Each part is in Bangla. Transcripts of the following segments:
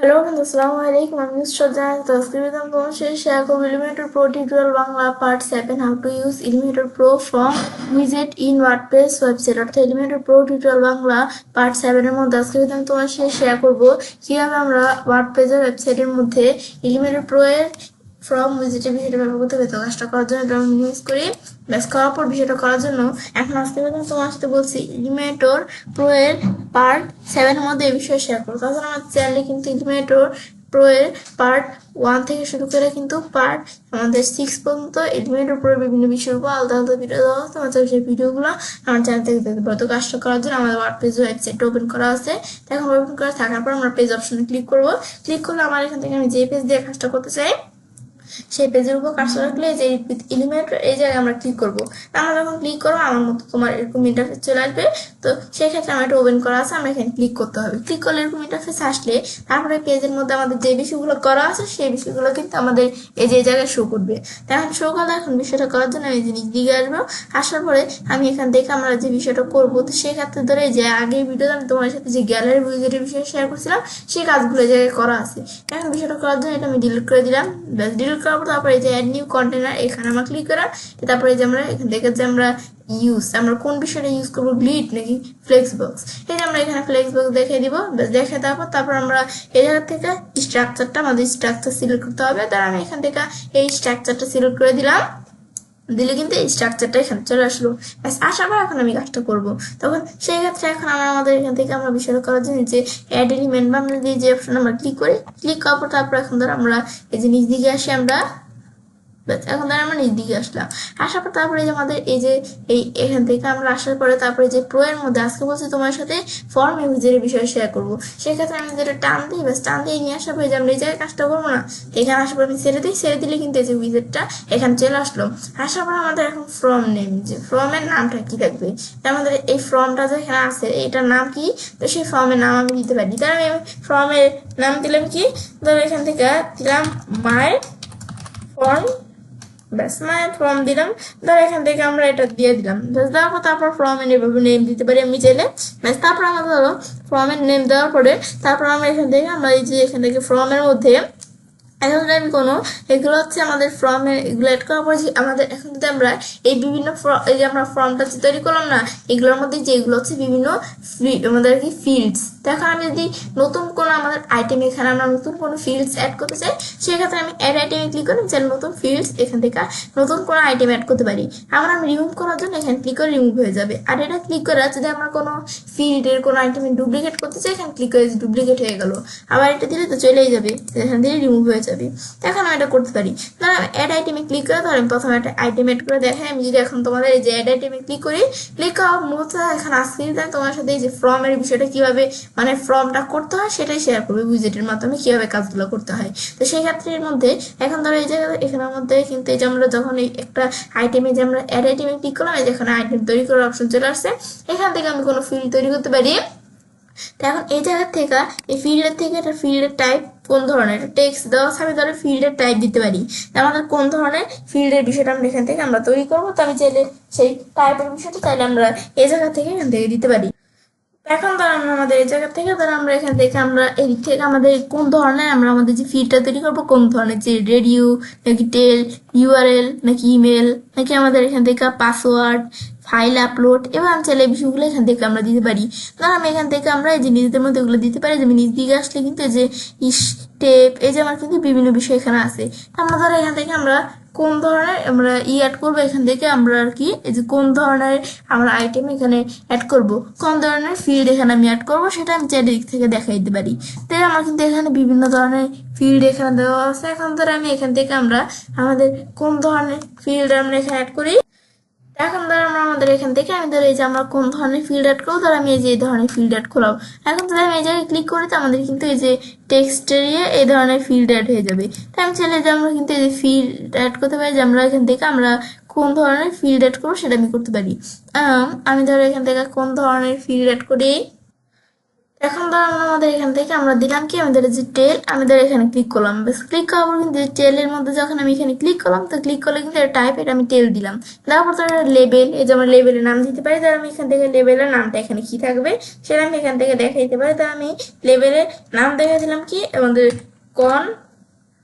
হ্যালো বন্ধু, আসসালামু আলাইকুম। আমি শ্রদ্ধা তসকিবিদম তোমার সাথে শেয়ার করবো Elementor pro tutorial Bangla part 7 how to use Elementor pro from উইজেট ইন ওয়ার্ডপ্রেস ওয়েবসাইট। অর্থাৎ Elementor pro tutorial Bangla part 7 এর মধ্যে আজকে আমি তোমার সাথে শেয়ার করবো কিভাবে আমরা ওয়ার্ডপ্রেসের ওয়েবসাইটের মধ্যে ইলিমিনেটর প্রো এর ফ্রম উইজেটের বিষয়টা ব্যবহার করতে হবে। তো কাজটা করার জন্য এটা আমি ইউজ করি। ব্যাস করার পর বিষয়টা করার জন্য এখন আজকে আমি তোমার সাথে বলছি ইলিমিনেটর প্রো এর পার্ট 7 এর মধ্যে এই বিষয়ে শেয়ার করবো। তাছাড়া আমার চ্যানেলে কিন্তু ইলিমিনেটর প্রো এর পার্ট 1 থেকে শুরু করে কিন্তু পার্ট আমাদের 6 পর্যন্ত ইলিমিনেটর প্রো এর বিভিন্ন বিষয়ের উপর আলাদা আলাদা ভিডিও দেওয়া আছে। আমার সেই ভিডিওগুলো আমার চ্যানেল থেকে দেখতে পারো। তো কাজটা করার জন্য আমাদের ওয়ার্ডপ্রেস ওয়েবসাইট ওপেন করা আছে। এখন ওপেন করা থাকার পর আমরা পেজ অপশনে ক্লিক করবো। ক্লিক করলে আমার এখান থেকে আমি যে পেজ দিয়ে কাজটা করতে চাই সেই পেজের উপর কার্সর রাখলে যে এলিমেন্ট এই জায়গায় আমরা ক্লিক করবো। আমরা যখন ক্লিক করবো আমার মতো তোমার এরকম ইন্টারফেস চলে আসবে। তো সেই ক্ষেত্রে আমার এটা ওপেন করা আছে, আমরা এখানে ক্লিক করতে হবে। ক্লিক করলে এরকম ইন্টারফেস আসলে তারপরে পেজের মধ্যে আমাদের যে বিষয়গুলো করা আছে সেই বিষয়গুলো কিন্তু আমাদের এই যে জায়গায় শো করবে। তো এখন শো করলে এখন বিষয়টা করার জন্য আমি জিনিস দিকে আসবো। আসার পরে আমি এখান থেকে আমরা যে বিষয়টা করবো, তো সেক্ষেত্রে ধরে যে আগের ভিডিওতে আমি তোমার সাথে যে গ্যালারি উইজেটের বিষয়ে শেয়ার করছিলাম সেই কাজগুলো এই জায়গায় করা আছে। এখন বিষয়টা করার জন্য এটা আমি ডিলিট করে দিলাম। ব্যাস ডিলিট করার পর তারপরে এই যে অ্যাড নিউ কন্টেনার এখানে আমরা ক্লিক করা। তারপরে যে আমরা এখান থেকে যে আমরা আমরা কোন বিষয়টা ইউজ করবো, গ্লিড নাকি ফ্লেক্স বক্স, এই যে আমরা এখানে ফ্লেক্স বক্স দেখিয়ে দিব। দেখে তারপর আমরা এই জায়গা থেকে স্ট্রাকচারটা আমাদের স্ট্রাকচার সিলেক্ট করতে হবে। তার আমি এখান থেকে এই স্ট্রাকচারটা সিলেক্ট করে দিলাম। দিলে কিন্তু এই স্ট্রাকচারটা এখানে চলে আসলো। আসার পর এখন আমি কাজটা করবো। তখন সেই ক্ষেত্রে এখন আমাদের এখান থেকে আমরা বিষয়টা করার জন্য যে অ্যাড এলিমেন্ট বা আমরা যে অপশন আমরা ক্লিক করি, ক্লিক করার পর তারপর এখন ধর আমরা এই যে নিচ দিকে আসি আমরা। এখন ধর আমরা নিচ দিকে আসলাম। আসার পর তারপরে যে আমাদের এই যে এখান থেকে আমরা আসার পরে তারপরে যে প্রো এর মধ্যে আজকে বলছি তোমার সাথে ফর্ম ইউজের বিষয়ে শেয়ার করবো। সেক্ষেত্রে আমি যেটা টান দিই, ব্যাস টান দিয়ে নিয়ে আসার পরে যে আমরা এই জায়গায় কাজটা করবো না, এখানে আসার পর আমি ছেড়ে দিই। ছেড়ে দিলে কিন্তু এই যে উইজেটটা এখানে চলে আসলো। আসার পর আমাদের এখন ফর্ম নেম, যে ফর্মের নামটা কি থাকবে, আমাদের এই ফর্মটা যেখানে আছে এটার নাম কি, তো সেই ফর্মের নাম আমি দিতে পারি। তার আমি ফর্মের নাম দিলাম কি, ধরো এখান থেকে দিলাম মাই ফর্ম। ব্যাস মায়ের ফর্ম দিলাম। ধর এখান থেকে আমরা এটা দিয়ে দিলাম। তারপর ফর্মের এভাবে নেম দিতে পারি আমি চাইলে। ব্যাস তারপর আমরা ধরো ফর্মের নেম দেওয়ার পরে তারপর আমরা এখান থেকে আমরা এই যে এখান থেকে ফর্মের মধ্যে এখন আমি কোনো এগুলো হচ্ছে আমাদের ফর্মে এগুলো অ্যাড করার পরে আমাদের এখন যদি আমরা এই বিভিন্ন এই যে আমরা ফর্মটা তৈরি করলাম না, এগুলোর মধ্যে যেগুলো হচ্ছে বিভিন্ন আমাদের কি ফিল্ডস। তো এখন আমি যদি নতুন কোনো আমাদের আইটেম এখানে আমরা নতুন কোনো ফিল্ডস অ্যাড করতে চাই, সেক্ষেত্রে আমি অ্যাড আইটেমে ক্লিক করি, যে নতুন ফিল্ডস এখান থেকে নতুন কোনো আইটেম অ্যাড করতে পারি। আমরা আমি রিমুভ করার জন্য এখানে ক্লিক করে রিমুভ হয়ে যাবে। আর এটা ক্লিক করে যদি আমরা কোনো ফিল্ডের কোনো আইটেমে ডুপ্লিকেট করতে চাই, এখানে ক্লিক করে ডুপ্লিকেট হয়ে গেল। আবার এটা দিলে তো চলেই যাবে, এখান থেকে রিমুভ হয়ে যাবে। এখন আমি এটা করতে পারি। ধর আমি অ্যাড আইটেমে ক্লিক করে ধর আমি প্রথমে একটা আইটেম অ্যাড করে দেখাই। আমি যদি এখন তোমাদের এই যে অ্যাড আইটেমে ক্লিক করি, ক্লিক করা মূলত এখন আজকে তোমার সাথে এই যে ফর্মের বিষয়টা কিভাবে মানে ফর্মটা করতে হয় সেটাই শেয়ার করবে, উইজেটের মাধ্যমে কিভাবে কাজগুলো করতে হয়। তো সেই ক্ষেত্রের মধ্যে এখন ধরো এই যে এখানের মধ্যে কিন্তু এই যে আমরা যখন এই একটা আইটেমে যে আমরা অ্যাড আইটেমে ক্লিক করলাম, এই যেখানে আইটেম তৈরি করার অপশন চলে আসছে, এখান থেকে আমি কোনো ফিল্ড তৈরি করতে পারি। তো এখন এই জায়গা থেকে এই ফিল্ডের থেকে এটা ফিল্ডের টাইপ কোন ধরনের টেক্সট দেওয়া আছে, আমি ধরো ফিল্ডের টাইপ দিতে পারি। আমাদের কোন ধরনের ফিল্ডের বিষয়টা আমরা এখান থেকে আমরা তৈরি করবো, তো আমি চাইলে সেই টাইপের বিষয়টা চাইলে আমরা এই জায়গা থেকে এখান থেকে দিতে পারি। এখন ধর আমরা আমাদের এই জায়গা থেকে ধর আমরা এখান থেকে আমরা এদিক থেকে আমাদের কোন ধরনের আমরা আমাদের যে ফিল্ডটা তৈরি করবো, কোন ধরনের যে রেডিও নাকি টেল ইউআরএল নাকি ইমেল নাকি আমাদের এখান থেকে পাসওয়ার্ড ফাইল আপলোড, এবার আমি চাইলে এই বিষয়গুলো এখান থেকে আমরা দিতে পারি। ধর আমি এখান থেকে আমরা এই যে নিজেদের মধ্যে এগুলো দিতে পারি। যেমন নিজ দিকে আসলে কিন্তু এই যে স্টেপ এই যে আমার কিন্তু বিভিন্ন বিষয় এখানে আছে। আমরা ধর এখান থেকে আমরা কোন ধরনের আমরা অ্যাড করবো, এখান থেকে আমরা আর কি এই যে কোন ধরনের আমরা আইটেম এখানে অ্যাড করব, কোন ধরনের ফিল্ড এখানে আমি অ্যাড করবো সেটা আমি চারিদিক থেকে দেখাই দিতে পারি। তাই আমার কিন্তু এখানে বিভিন্ন ধরনের ফিল্ড এখানে দেওয়া আছে। এখন ধরে আমি এখান থেকে আমরা আমাদের কোন ধরনের ফিল্ড আমরা এখানে অ্যাড করি। এখন ধর আমরা আমাদের এখান থেকে আমি ধর এই যে আমরা কোন ধরনের ফিল্ড অ্যাড করবো, ধর আমি এই যে এই ধরনের ফিল্ড অ্যাড করলাম। এখন যদি আমি এই জায়গায় ক্লিক করি তো আমাদের কিন্তু এই যে টেক্সট এরিয়া এই ধরনের ফিল্ড অ্যাড হয়ে যাবে। তাই আমি চাইলে যে আমরা কিন্তু এই যে ফিল্ড অ্যাড করতে পারি, যে আমরা এখান থেকে আমরা কোন ধরনের ফিল্ড অ্যাড করবো সেটা আমি করতে পারি। আমি ধরো এখান থেকে কোন ধরনের ফিল্ড অ্যাড করি, এখন ধরুন আমাদের এখান থেকে আমরা দিলাম কি আমাদের যে টেল, আমাদের এখানে ক্লিক করলাম, বেশ ক্লিক করার পর কিন্তু টেলের মধ্যে যখন আমি এখানে ক্লিক করলাম, তো ক্লিক করলে কিন্তু টাইপ, এটা আমি টেল দিলাম। তারপর তো লেবেল, এই যে আমরা লেবেলের নাম দিতে পারি, তার আমি এখান থেকে লেবেলের নামটা এখানে কি থাকবে সেটা আমি এখান থেকে দেখাই দিতে পারি। তার আমি লেবেলের নাম দেখা দিলাম কি আমাদের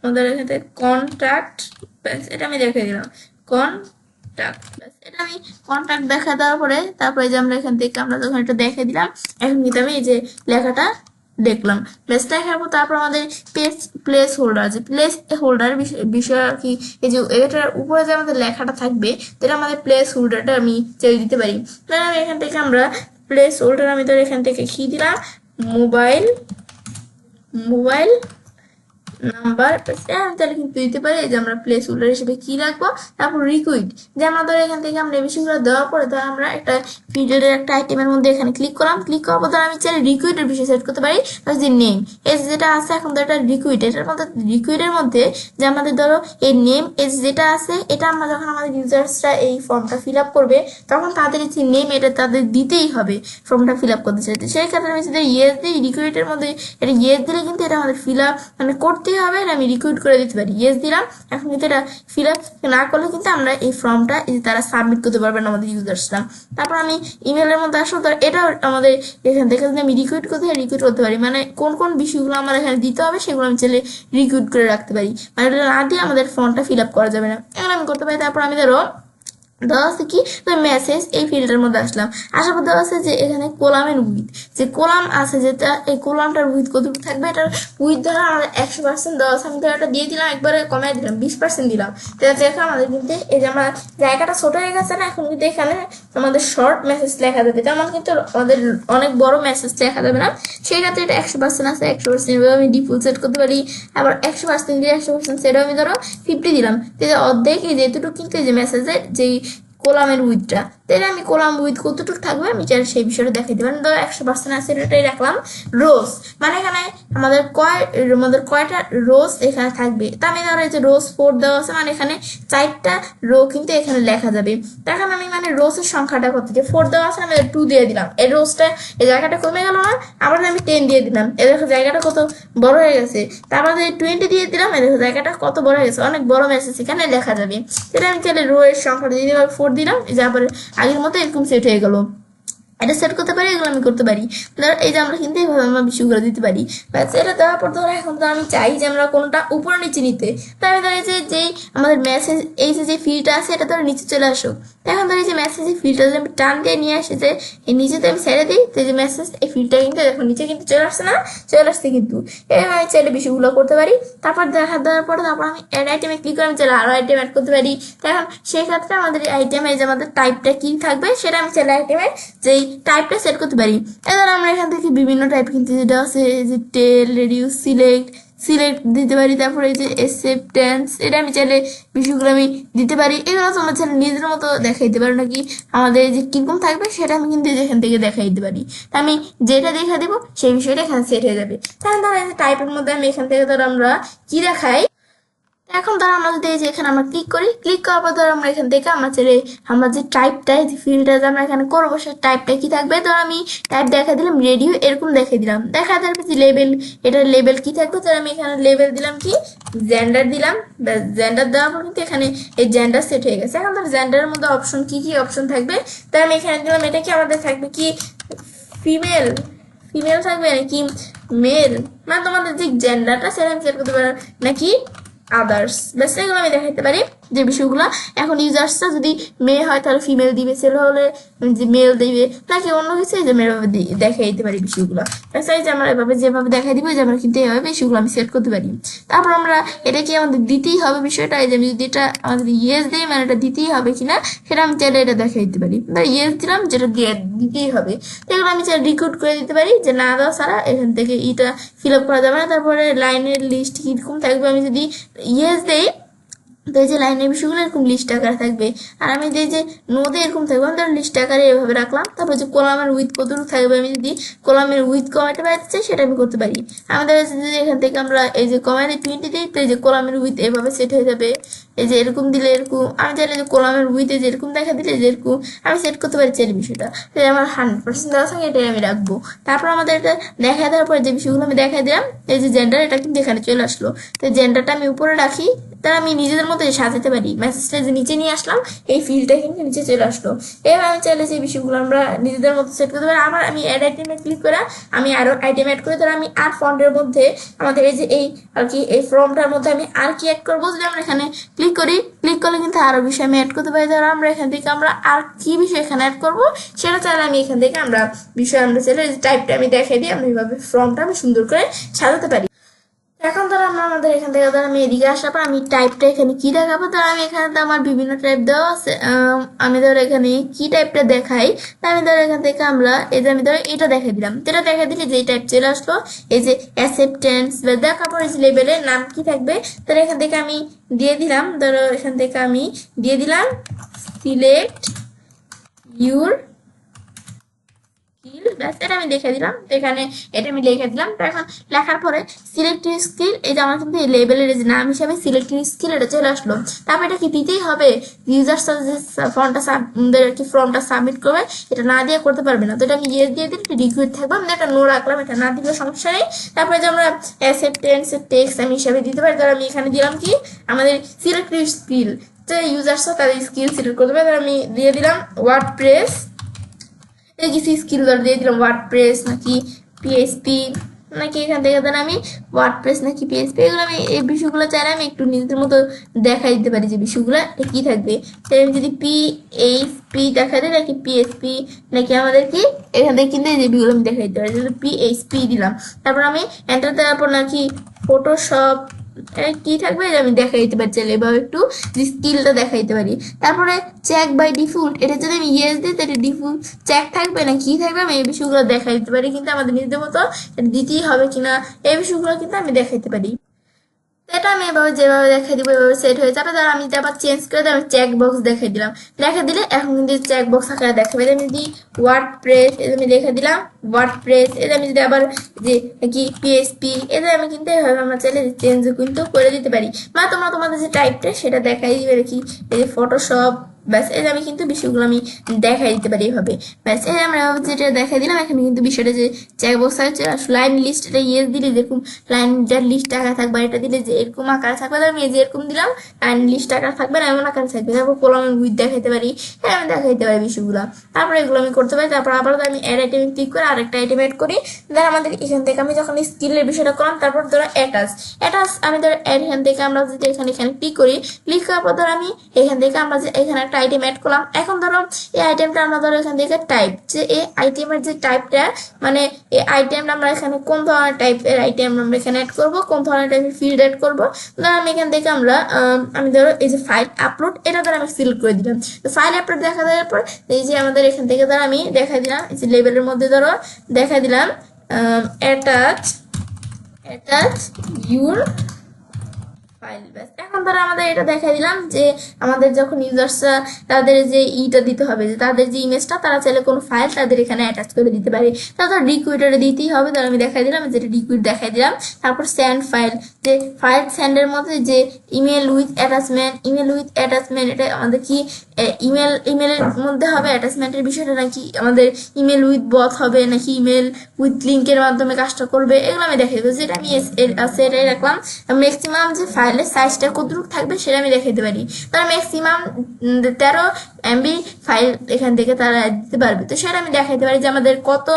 আমাদের এখান থেকে কন্ট্যাক্ট, ব্যাস এটা আমি দেখাই দিলাম কন্ট্যাক্ট, ব্যাস এটা আমি কন্ট্যাক্ট দেখা দেওয়ার পরে তারপরে যে আমরা এখান থেকে আমরা যখন এটা দেখে দিলাম, এখন কিন্তু আমি এই যে লেখাটা দেখলাম, বেশ দেখার পর তারপর আমাদের প্লেস হোল্ডার, যে প্লেস হোল্ডার বিষয় আর কি, এই যে এটার উপরে যে আমাদের লেখাটা থাকবে, তাহলে আমাদের প্লেস হোল্ডারটা আমি চেয়ে দিতে পারি। তাহলে আমি এখান থেকে আমরা প্লেস হোল্ডার আমি ধর এখান থেকে কি দিলাম, মোবাইল মোবাইল নাম্বার, তাহলে কিন্তু দিতে পারি যে আমরা প্লেস হোল্ডার হিসেবে কি রাখবো। তারপর রিকুইড, যে আমাদের এখান থেকে আমরা বিষয়গুলো দেওয়ার পরে ধর আমরা একটা ফিল্ডের একটা আইটেমের মধ্যে এখানে ক্লিক করলাম, ক্লিক করার পর ধর আমি চাইলে রিকুইডের বিষয় সেট করতে পারি, যে নেম এজ যেটা আছে, এখন তো এটা রিকুইড, এটার মধ্যে রিকুইডের মধ্যে যে আমাদের ধরো এই নেম এজ যেটা আছে, এটা আমরা যখন আমাদের ইউজার্সরা এই ফর্মটা ফিল আপ করবে, তখন তাদের যে নেম এটা তাদের দিতেই হবে ফর্মটা ফিল আপ করতে চাইতে। সেই ক্ষেত্রে আমি যদি ইয়েস দিই রিকুইডের মধ্যে, এটা ইয়েস দিলে কিন্তু এটা আমাদের ফিল আপ মানে করতেই হবে, এটা আমি রিকুইড করে দিতে পারি, ইয়েস দিলাম। এখন কিন্তু এটা ফিল আপ না করলে কিন্তু আমরা এই ফর্মটা তারা সাবমিট করতে পারবেন আমাদের ইউজার্সরা। তারপর আমি ইমেলের মধ্যে আসবো, তো এটা আমাদের এখান থেকে যদি আমি রিকুইড করতে পারি, মানে কোন কোন বিষয়গুলো আমার এখানে দিতে হবে সেগুলো আমি চাইলে রিকুইড করে রাখতে পারি, মানে এটা না দিয়ে আমাদের ফর্মটা ফিল আপ করা যাবে না, এগুলো আমি করতে পারি। তারপর আমি ধরো দেওয়া আছে কি মেসেজ, এই ফিল্ডের মধ্যে আসলাম, আসার পর দেওয়া আছে যে এখানে কোলামের উইথ, যে কোলাম আছে যেটা, এই কোলামটার উইথ কতটুকু থাকবে, এটার উইথ ধরো আমাদের 100% দেওয়া আছে, আমি ধরো এটা দিয়ে দিলাম, একবারে কমাই দিলাম 20% দিলাম, দেখো আমাদের কিন্তু এই যে আমার জায়গাটা ছোট হয়ে গেছে না, এখন কিন্তু এখানে আমাদের শর্ট মেসেজ লেখা যাবে, তেমন কিন্তু আমাদের অনেক বড় মেসেজ লেখা যাবে না, সেই ক্ষেত্রে এটা 100% আছে, 100% আমি ডিফল্ট সেট করতে পারি। আবার 100% দিয়ে 100% সেটা আমি ধরো 50 দিলাম, অর্ধেক এই যেটুকু কিন্তু এই যে মেসেজের যেই কোলামের উইথটা, তাহলে আমি কোলাম উইথ কতটুকু থাকবে আমি চাই সেই বিষয়টা দেখাইতে পারি। ধরো 100% আছে, এটাই রাখলাম। রোজ মানে এখানে আমাদের কয়টা রোজ এখানে থাকবে, তা আমি ধরো এই যে রোজ 4 দেওয়া আছে, মানে এখানে 4টা রো কিন্তু এখানে লেখা যাবে। এখন আমি মানে রোজের সংখ্যাটা কত, যে 4 দেওয়া আছে আমি 2 দিয়ে দিলাম, এই রোজটা এই জায়গাটা কমে গেল না, আবার আমি 10 দিয়ে দিলাম, এ দেখো জায়গাটা কত বড় হয়ে গেছে। তারপর 20 দিয়ে দিলাম, এ দেখো জায়গাটা কত বড় হয়ে গেছে, অনেক বড় মেসেজ এখানে লেখা যাবে। সেটা আমি চাইলে রো এর সংখ্যাটা দিয়ে দিলাম 4 দিলাম, এই যে আবার আগের মতো এরকম সেট হয়ে গেল, এটা সেট করতে পারি, এগুলো আমি করতে পারি। ধরো এই যে আমরা কিন্তু এইভাবে আমরা বিষয়গুলো দিতে পারি, ব্যাস এটা দেওয়ার পর ধরো এখন তো আমি চাই যে আমরা কোনটা উপরে নিচে নিতে, তাই আমি ধরো যেই আমাদের মেসেজ এই যে ফিল্ডটা আছে এটা ধরো নিচে চলে আসুক, এখন ধরো এই যে মেসেজের ফিল্ডটা যদি আমি টান দিয়ে নিয়ে আসি, যে এই নিচেতে আমি ছেড়ে দিই, তো এই যে মেসেজ এই ফিল্ডটা কিন্তু দেখো নিচে কিন্তু চলে আসছে না, চলে আসছে কিন্তু, এবার আমি চাইলে বিষয়গুলো করতে পারি। তারপর দেখা দেওয়ার পরে তারপর আমি অ্যাড আইটেমে ক্লিক করে আমি চাইলে আরো আইটেম অ্যাড করতে পারি। এখন সেই ক্ষেত্রে আমাদের আইটেমে যে আমাদের টাইপটা কি থাকবে সেটা আমি চাইলে আইটেমে যেই টাইপটা সেট করতে পারি। এবার আমরা এখান থেকে বিভিন্ন টাইপ কিন্তু যেটা আছে যে টেল, রেডিউস, সিলেক্ট দিতে পারি। তারপরে এই যে অ্যাকসেপ্টেন্স, এটা আমি চাইলে বিষয়গুলো আমি দিতে পারি, এগুলো তোমরা চাইলে নিজের মতো দেখাইতে পারো নাকি আমাদের যে কিরকম থাকবে সেটা আমি কিন্তু এখান থেকে দেখাই দিতে পারি। তা আমি যেটা দেখা দিব সেই বিষয়টা এখানে সেট হয়ে যাবে। তাহলে ধরো এই যে টাইপের মধ্যে আমি এখান থেকে ধরো আমরা কি দেখাই, এখন ধরো আমরা যদি এই যে এখানে আমরা ক্লিক করি, ক্লিক করার পর ধরো আমরা এখান থেকে আমরা চাইলে আমরা যে টাইপটা যে ফিল্ডটা আমরা এখানে করবো সেই টাইপটা কি থাকবে, ধরো আমি টাইপ দেখা দিলাম রেডিও, এরকম দেখে দিলাম, দেখা দেওয়ার যে লেবেল, এটার লেবেল কি থাকবে, তাহলে আমি এখানে লেবেল দিলাম কি জেন্ডার দিলাম, জেন্ডার দেওয়ার পর কিন্তু এখানে এই জেন্ডার সেট হয়ে গেছে। এখন ধরো জেন্ডারের মধ্যে অপশন কি কি অপশন থাকবে, তাহলে আমি এখানে দিলাম এটা কি আমাদের থাকবে কি ফিমেল ফিমেল থাকবে নাকি মেল, মানে তোমাদের যে জেন্ডারটা সেটা আমি সেট করতে পারো নাকি আদার্স, ব্যাস এগুলো আমি দেখাইতে পারি যে বিষয়গুলো। এখন ইউজার্সটা যদি মেয়ে হয় তাহলে ফিমেল দিবে, ছেলে হলে যে মেল দিবে, নাকি অন্য কিছু যে আমি এভাবে দেখাই দিতে পারি বিষয়গুলো। ব্যাস এই যে আমরা এভাবে যেভাবে দেখাই দিব যে আমরা কিন্তু এইভাবে বিষয়গুলো আমি সেট করতে পারি। তারপর আমরা এটা কি আমাদের দিতেই হবে বিষয়টা, এই যে আমি যদি এটা আমাদের ইয়েস দিই মানে এটা দিতেই হবে কিনা সেটা আমি চাইলে এটা দেখাই দিতে পারি, ইয়েস দিলাম যেটা দিতেই হবে, এগুলো আমি চাইলে রিক্রুট করে দিতে পারি যে না দেওয়া ছাড়া এখান থেকে এটা ফিল আপ করা যাবে না। তারপরে লাইনের লিস্ট কিরকম থাকবে, আমি যদি ইয়েস দেই তো এই যে লাইনের বিষয়গুলো এরকম লিস্ট আকারে থাকবে, আর আমি যে নোদে এরকম থাকবে, আমি ধর লিস্ট আকারে এভাবে রাখলাম। তারপর যে কলামের উইথ কতটুকু থাকবে, আমি যদি কলামের উইথ কমাতে পারতে চাই সেটা আমি করতে পারি। আমাদের যদি এখান থেকে আমরা এই যে কমাতে 20 দিই, তো এই যে কলামের উইথ এভাবে সেট হয়ে যাবে, এই যে এরকম দিলে এরকম, আমি চাইলে যে কলামের উইথে যেরকম দেখা দিলে যেরকম আমি সেট করতে পারি চাইলে বিষয়টা, তো আমার 100% দেওয়া থাকে এটাই আমি রাখবো। তারপর আমাদের এটা দেখা দেওয়ার পরে যে বিষয়গুলো আমি দেখা দিলাম, এই যে জেন্ডার, এটা কিন্তু এখানে চলে আসলো। তো জেন্ডারটা আমি উপরে রাখি, তারা আমি নিজেদের মতো সাজাতে পারি। মেসেজটা যে নিচে নিয়ে আসলাম, এই ফিল্ডটা কিন্তু নিচে চলে আসলো। এবার আমি চাইলে যে বিষয়গুলো আমরা নিজেদের মতো সেট করতে পারি। আবার আমি অ্যাড আইটেমে ক্লিক করে আমি আরো আইটেম অ্যাড করে, তাহলে আমি আর ফন্টের মধ্যে আমাদের এই যে এই আর কি এই ফর্মটার মধ্যে আমি আর কি অ্যাড করবো, যদি আমরা এখানে ক্লিক করি, ক্লিক করলে কিন্তু আরো বিষয় আমি অ্যাড করতে পারি। ধরো আমরা এখান থেকে আমরা আর কি বিষয় এখানে অ্যাড করবো সেটা চাইলে আমি এখান থেকে আমরা বিষয় আমরা চাইলে টাইপটা আমি দেখাই দিই, আমরা এইভাবে ফর্মটা আমি সুন্দর করে সাজাতে পারি। এখন ধরো আমরা আমাদের এখান থেকে ধরো আমি এদিকে আসার পর আমি টাইপটা এখানে কি দেখাবো, ধরো আমি এখানে তো আমার বিভিন্ন টাইপ দেওয়া আছে, আমি ধরো এখানে কি টাইপটা দেখাই, তা আমি ধরো এখান থেকে আমরা এই যে আমি ধরো এটা দেখাই দিলাম, এটা দেখা দিলে যে টাইপ চলে আসলো, এই যে অ্যাকসেপ্টেন্স বা দেখার পরে যে লেভেলের নাম কি থাকবে, তাহলে এখান থেকে আমি দিয়ে দিলাম, ধরো এখান থেকে আমি দিয়ে দিলাম সিলেক্ট ইউর স্কিল, ব্যাস এটা আমি লিখে দিলাম। তো এখানে এটা আমি লিখে দিলাম। তো এখন লেখার পরে সিলেক্টিভ স্কিল, এই যে আমার কিন্তু এই লেভেলের যে নাম হিসাবে সিলেক্টিভ স্কিল এটা চলে আসলো। তারপর এটা কি দিতেই হবে, ইউজার যে ফর্মটা কি ফর্মটা সাবমিট করবে, এটা না দিয়ে করতে পারবে না। তো এটা আমি ইয়েস দিয়ে দিই, রিকুইড থাকবে, আমি এটা নো রাখলাম, এটা না দিলে সমস্যা নেই। তারপরে যে আমরা অ্যাকসেপ্টেন্স টেক্সট আমি হিসাবে দিতে পারি, ধর আমি এখানে দিলাম কি আমাদের সিলেক্টিভ স্কিল, যে ইউজার্স তাদের স্কিল সিলেক্ট করতে পারে, আমি দিয়ে দিলাম ওয়ার্ডপ্রেস, কিছু স্কিল দিয়ে দিলাম ওয়ার্ডপ্রেস নাকি পিএইচপি, নাকি এখান থেকে ধর আমি ওয়ার্ডপ্রেস নাকি পিএইচপি, এগুলো আমি এই বিষয়গুলো চাইলে আমি একটু নিজেদের মতো দেখা দিতে পারি যে বিষয়গুলো কি থাকবে। তাই আমি যদি পিএইচপি দেখা দিই নাকি পিএইচপি নাকি আমাদের কি এখান থেকে কিন্তু এই যেগুলো আমি দেখা দিতে পারি, পিএইচপি দিলাম। তারপর আমি এন্টার দেওয়ার পর নাকি ফটোশপ কি থাকবে আমি দেখা দিতে পারি চাইলে, এবার একটু স্কিলটা দেখা দিতে পারি। তারপরে চেক বাই ডিফল্ট, এটা যদি আমি ইয়েস দিই তাহলে ডিফল্ট চেক থাকবে না কি থাকবে আমি এই বিষয়গুলো দেখা দিতে পারি, কিন্তু আমাদের নিজেদের মতো দিতেই হবে কিনা এই বিষয়গুলো কিন্তু আমি দেখাইতে পারি। এটা আমি এভাবে যেভাবে দেখাই দিব এভাবে সেট হয়ে যাবে। ধর আমি আবার চেঞ্জ করে দিই, আমি চেক বক্স দেখাই দিলাম, দেখা দিলে এখন কিন্তু চেক বক্স আকারে দেখাবে। আমি যদি ওয়ার্ডপ্রেস এটা আমি দেখে দিলাম ওয়ার্ডপ্রেস, এটা আমি যদি আবার যে কি পিএইচপি, এটা আমি কিন্তু এভাবে আমরা চাইলে চেঞ্জ কিন্তু করে দিতে পারি। বা তোমরা তোমাদের যে টাইপটা সেটা দেখাই দিবে কি এই যে ফটোশপ, ব্যাস এই আমি কিন্তু বিষয়গুলো আমি দেখাই দিতে পারি এইভাবে। ব্যাস এই আমরা যেটা দেখাই দিলাম, এখানে কিন্তু বিষয়টা যে চেক বক্স আছে লাইন লিস্ট, এটা ইয়েস দিলে যেরকম লাইনটার লিস্ট আকার থাকবে, এটা দিলে যে এরকম আকার থাকবে, আমি যে এরকম দিলাম লাইন লিস্ট আকার থাকবে না এমন আকার থাকবে। তারপর কলামের উইথ দেখাইতে পারি, হ্যাঁ আমি দেখাইতে পারি বিষয়গুলো। তারপরে এগুলো আমি করতে পারি। তারপর আবার আমি অ্যাড আইটেমে ক্লিক করে আরেকটা আইটেম অ্যাড করি। ধর আমাদের এখান থেকে আমি যখন স্কিলের বিষয়টা করলাম, তারপর ধরো অ্যাটাচ আমি ধরো এখান থেকে আমরা যদি এখানে ক্লিক করি, ক্লিক করার পর ধরো আমি এখান থেকে আমরা যে এখানে একটা আইটেম অ্যাড করলাম। এখন ধরো এই আইটেমটা আমরা ধরো এখান থেকে টাইপ, যে এই আইটেমের যে টাইপটা মানে এই আইটেমটা আমরা এখানে কোন ধরনের টাইপের আইটেম আমরা এখানে অ্যাড করবো, কোন ধরনের টাইপের ফিল্ড অ্যাড করবো। ধরো আমি এখান থেকে আমি ধরো এই যে ফাইল আপলোড, এটা ধরো আমি সিলেক্ট করে দিলাম। তো ফাইল আপলোড দেখা দেওয়ার পর এই যে আমাদের এখান থেকে ধরো আমি দেখা দিলাম এই যে লেবেলের মধ্যে ধরো দেখা দিলাম অ্যাটাচ ইউর ফাইল। ব্যাস এখন ধরো আমাদের এটা দেখা দিলাম যে আমাদের যখন ইউজার্সরা তাদের যে ইটা দিতে হবে, যে তাদের যে ইমেজটা তারা চাইলে কোনো ফাইল তাদের এখানে অ্যাটাচ করে দিতে পারে, তাদের রিকুইটারে দিতেই হবে। ধর আমি দেখাই দিলাম যেটা রিকুইট দেখাই দিলাম। তারপর সেন্ড ফাইল, যে ফাইল সেন্ডের মধ্যে যে ইমেল উইথ অ্যাটাচমেন্ট, এটা আমাদের কি ইমেলের মধ্যে হবে অ্যাটাচমেন্টের বিষয়টা, নাকি আমাদের ইমেল উইথ বথ হবে, নাকি ইমেল উইথ লিঙ্কের মাধ্যমে কাজটা করবে, এগুলো আমি দেখাই দেবো। যেটা আমি সেটাই রাখলাম। ম্যাক্সিমাম যে ফাইলের সাইজটা কতটুকু থাকবে সেটা আমি দেখাইতে পারি। তারা ম্যাক্সিমাম 13 MB ফাইল এখান থেকে তারা দিতে পারবে, তো সেটা আমি দেখাইতে পারি যে আমাদের কত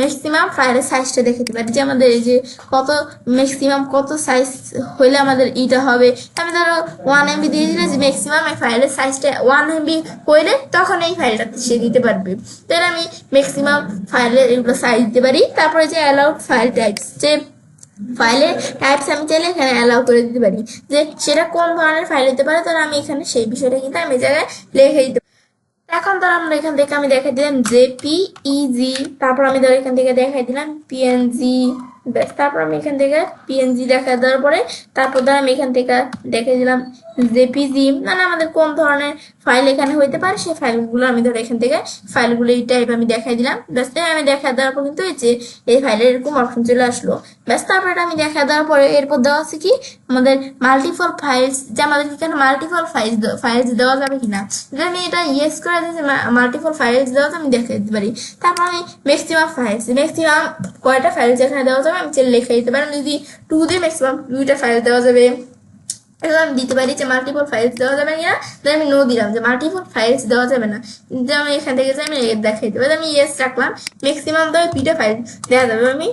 ম্যাক্সিমাম ফাইলের সাইজটা দেখাতে পারি, যে আমাদের এই যে কত ম্যাক্সিমাম কত সাইজ হইলে আমাদের ইটা হবে। আমি ধরো 1 MB দিয়ে দিলে যে ম্যাক্সিমাম এই ফাইলের সাইজটা 1 MB হইলে তখন এই ফাইলটা সে দিতে পারবে। তো এটা আমি ম্যাক্সিমাম ফাইলের এগুলো সাইজ দিতে পারি। তারপরে যে অ্যালাউড ফাইল টাইপস, যে ফাইলের টাইপস আমি চাইলে এখানে অ্যালাউ করে দিতে পারি যে সেটা কোন ধরনের ফাইল হতে পারে, তাহলে আমি এখানে সেই বিষয়টা কিন্তু আমি জায়গায় লিখে দিতে। এখন ধর আমরা এখান থেকে আমি দেখাই দিলাম জেপিইজি, তারপর আমি ধর এখান থেকে দেখাই দিলাম পিএনজি, ব্যাস তারপর আমি এখান থেকে পিএনজি দেখা দেওয়ার পরে তারপর ধর আমি এখান থেকে দেখাই দিলাম জেপিজি, মানে আমাদের কোন ধরনের ফাইল এখানে হইতে পারে সেই ফাইলগুলো আমি ধরো এখান থেকে ফাইলগুলো এই টাইপ আমি দেখাই দিলাম। ব্যাস আমি দেখা দেওয়ার পর কিন্তু এই যে এই ফাইলের এরকম অপশন চলে আসলো। ব্যাস তারপর এটা আমি দেখা দেওয়ার পরে এরপর দেওয়া আছে কি আমাদের মাল্টিপল ফাইলস, যে আমাদের এখানে মাল্টিপল ফাইলস দেওয়া যাবে কিনা। যদি আমি এটা ইয়েস করে দিই যে মাল্টিপল ফাইলস দেওয়া আমি দেখে দিতে পারি। তারপর আমি ম্যাক্সিমাম কয়টা ফাইলস এখানে দেওয়া যাবে আমি লিখে দিতে পারি। যদি 2 দিয়ে ম্যাক্সিমাম 2টা ফাইল দেওয়া যাবে। এবার আমি দিতে পারি যে মাল্টিপল ফাইলস দেওয়া যাবে কিনা, তাই আমি নো দিলাম যে মাল্টিপল ফাইলস দেওয়া যাবে না। যে আমি এখান থেকে যে আমি দেখাই দেবো, আমি ইয়েস রাখলাম। ম্যাক্সিমাম দেওয়া 2টা ফাইল দেওয়া যাবে, আমি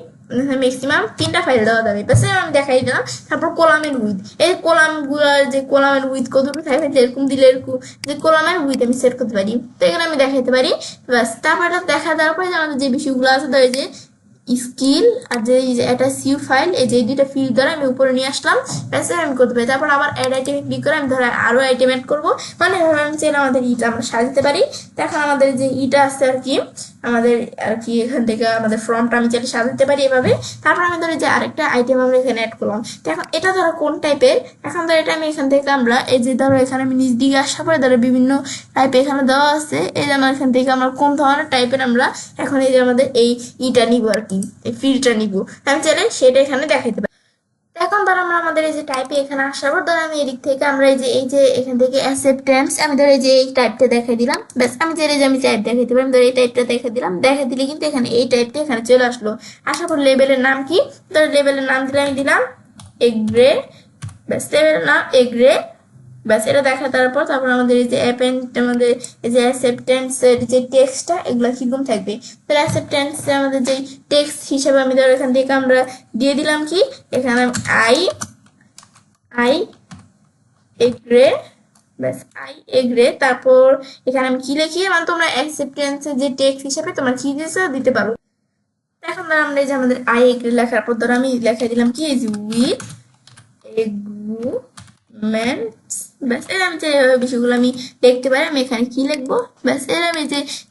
ম্যাক্সিমাম 3টা ফাইল দেওয়া যাবে। বাস আমি দেখাই দিলাম। তারপর কলামের উইথ, এই কলামগুলোর যে কলামের উইথ কতটুকু থাকবে এরকম দিলে এরকম যে কলামের উইথ আমি সেট করতে পারি, তো এখানে আমি দেখাইতে পারি। বাস তারপর দেখা দেওয়ার পরে আমাদের যে বিষয়গুলো আছে ধরে যে স্কিল আর যে একটা সিউ ফাইল, এই যে দুইটা ফিল্ড ধরে আমি উপরে নিয়ে আসলাম। ব্যাস আমি করতে পারি। তারপর আবার অ্যাড আইটেমে ক্লিক করে আমি ধরো আরো আইটেম অ্যাড করবো, মানে আমি চাইলে আমাদের ইটা আমরা সাজাতে পারি। তো এখন আমাদের যে ইটা আছে আর কি, আমাদের আর কি এখান থেকে আমাদের ফর্মটা আমি চাইলে সাজাতে পারি এভাবে। তারপর আমি ধরো যে আরেকটা আইটেম আমরা এখানে অ্যাড করলাম। তো এখন এটা ধরো কোন টাইপের, এখন ধরো এটা আমি এখান থেকে আমরা এই যে ধরো এখানে আমি নিচ দিকে আসার পরে ধরো বিভিন্ন টাইপ এখানে দেওয়া আছে। এই যে আমার এখান থেকে আমরা কোন ধরনের টাইপের আমরা এখন এই যে আমাদের এই ইটা নিব আর কি, এই ফিল্ডটা নিব, আমি চাইলে সেটা এখানে দেখাইতে পারি। এখন ধর আমরা আমাদের এই যে টাইপে এখানে আসার পর ধর আমি এদিক থেকে আমরা এই যে এখান থেকে অ্যাকসেপ্টেন্স আমি ধর এই যে এই টাইপটা দেখাই দিলাম। ব্যাস আমি চাইলে যে আমি টাইপ দেখাইতে পারি, ধর এই টাইপটা দেখাই দিলাম। দেখা দিলে কিন্তু এখানে এই টাইপটা এখানে চলে আসলো। আসার পর লেবেলের নাম কি, ধর লেবেলের নাম দিলে আমি দিলাম এগ্রে। ব্যাস লেবেলের নাম এগ্রে। ব্যাস এটা দেখা তারপর আমাদের এই যে আমাদের এই যে অ্যাকসেপ্টেন্সের যে টেক্সটটা এগুলো কিরকম থাকবে। তো অ্যাকসেপ্টেন্স আমাদের যে টেক্সট হিসেবে আমি ধর এখান থেকে আমরা দিয়ে দিলাম কি এখানে আই এগ্রে। ব্যাস আই এগ্রে। তারপর এখানে আমি কি লিখি, মানে তোমরা অ্যাকসেপ্টেন্সের যে টেক্সট হিসেবে তোমরা কি দিতে পারো। এখন ধর আমরা এই যে আমাদের আই এগ্রে লেখার পর ধর আমি লেখা দিলাম কি এই যে উইথ এগ্রিমেন্টস। ব্যাস এর আমি যে বিষয়গুলো আমি লিখতে পারি, আমি এখানে কি লিখবো, ব্যাস এর আমি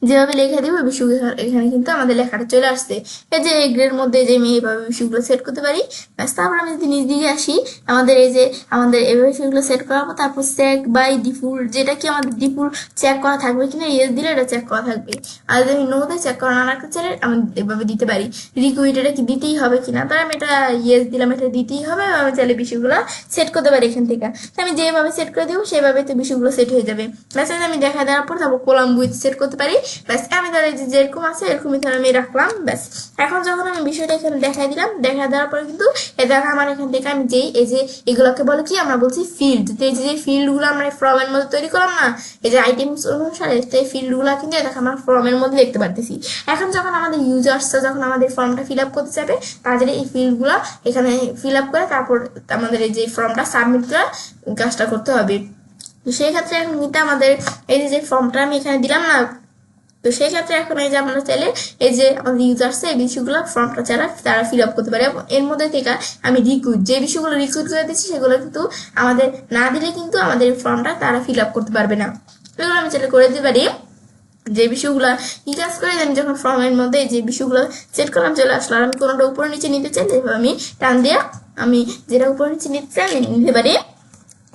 যেভাবে লিখে দিব বিষয়গুলো এখানে কিন্তু আমাদের লেখাটা চলে আসছে। এই যে এগ্রের মধ্যে যে আমি এইভাবে বিষয়গুলো সেট করতে পারি। ব্যাস তারপর আমি যদি নিচ দিকে আসি, আমাদের এই যে আমাদের এইভাবে বিষয়গুলো সেট করাবো। তারপর চেক বাই ডিফল্ট, যেটা কি আমাদের ডিফল্ট চেক করা থাকবে কিনা, ইয়েস দিলে এটা চেক করা থাকবে। আর যদি আমি নো দিয়ে চেক করা না রাখতে চাইলে আমি এভাবে দিতে পারি। রিকুইড এটা কি দিতেই হবে কিনা, তার আমি এটা ইয়েস দিলাম, এটা দিতেই হবে। আমি চাইলে বিষয়গুলো সেট করতে পারি এখান থেকে। আমি যেভাবে সেট করে দিব সেভাবে তো বিষয়গুলো সেট হয়ে যাবে। ব্যাস আমি দেখা দেওয়ার পর তারপর কলাম উইথ সেট করতে পারি। ব্যাস আমি ধরে যেরকম আছে এরকমই ধরে আমি রাখলাম। ব্যাস এখন যখন আমি বিষয়টা এখানে দেখাই দিলাম, দেখা দেওয়ার পরে কিন্তু দেখা আমার এখান থেকে আমি যেই এই যে এগুলোকে বলে কি আমরা বলছি ফিল্ড। তো এই যে ফিল্ডগুলো আমরা ফর্মের মধ্যে তৈরি করলাম না, এই যে আইটেমস অনুসারে, তো এই ফিল্ডগুলো কিন্তু দেখো আমরা ফর্মের মধ্যে দেখতে পারতেছি। এখন যখন আমাদের ইউজার্সরা যখন আমাদের ফর্মটা ফিল আপ করতে যাবে, তাদের এই ফিল্ডগুলো এখানে ফিল আপ করে তারপর আমাদের এই যে ফর্মটা সাবমিট করে কাজটা করতে হবে। তো সেই ক্ষেত্রে এখন কিন্তু আমাদের এই যে ফর্মটা আমি এখানে দিলাম না, তো সেই ক্ষেত্রে এখন এই যে আমরা চাইলে এই যে আমাদের ইউজার্স এই বিষয়গুলো ফর্মটা তারা ফিল আপ করতে পারে। এর মধ্যে থেকে আমি যে বিষয়গুলো রিকুইট করে দিচ্ছি সেগুলো কিন্তু আমাদের না দিলে কিন্তু আমাদের ফর্মটা তারা ফিল আপ করতে পারবে না। এগুলো আমি চাইলে করে দিতে পারি। যে বিষয়গুলো কি কাজ করে, আমি যখন ফর্মের মধ্যে যে বিষয়গুলো সেট করলাম চলে আসলো। আর আমি কোনোটা উপরে নিচে নিতে চাই, আমি টান দিয়ে আমি যেটা উপরে নিচে নিতে চাই আমি নিতে পারি।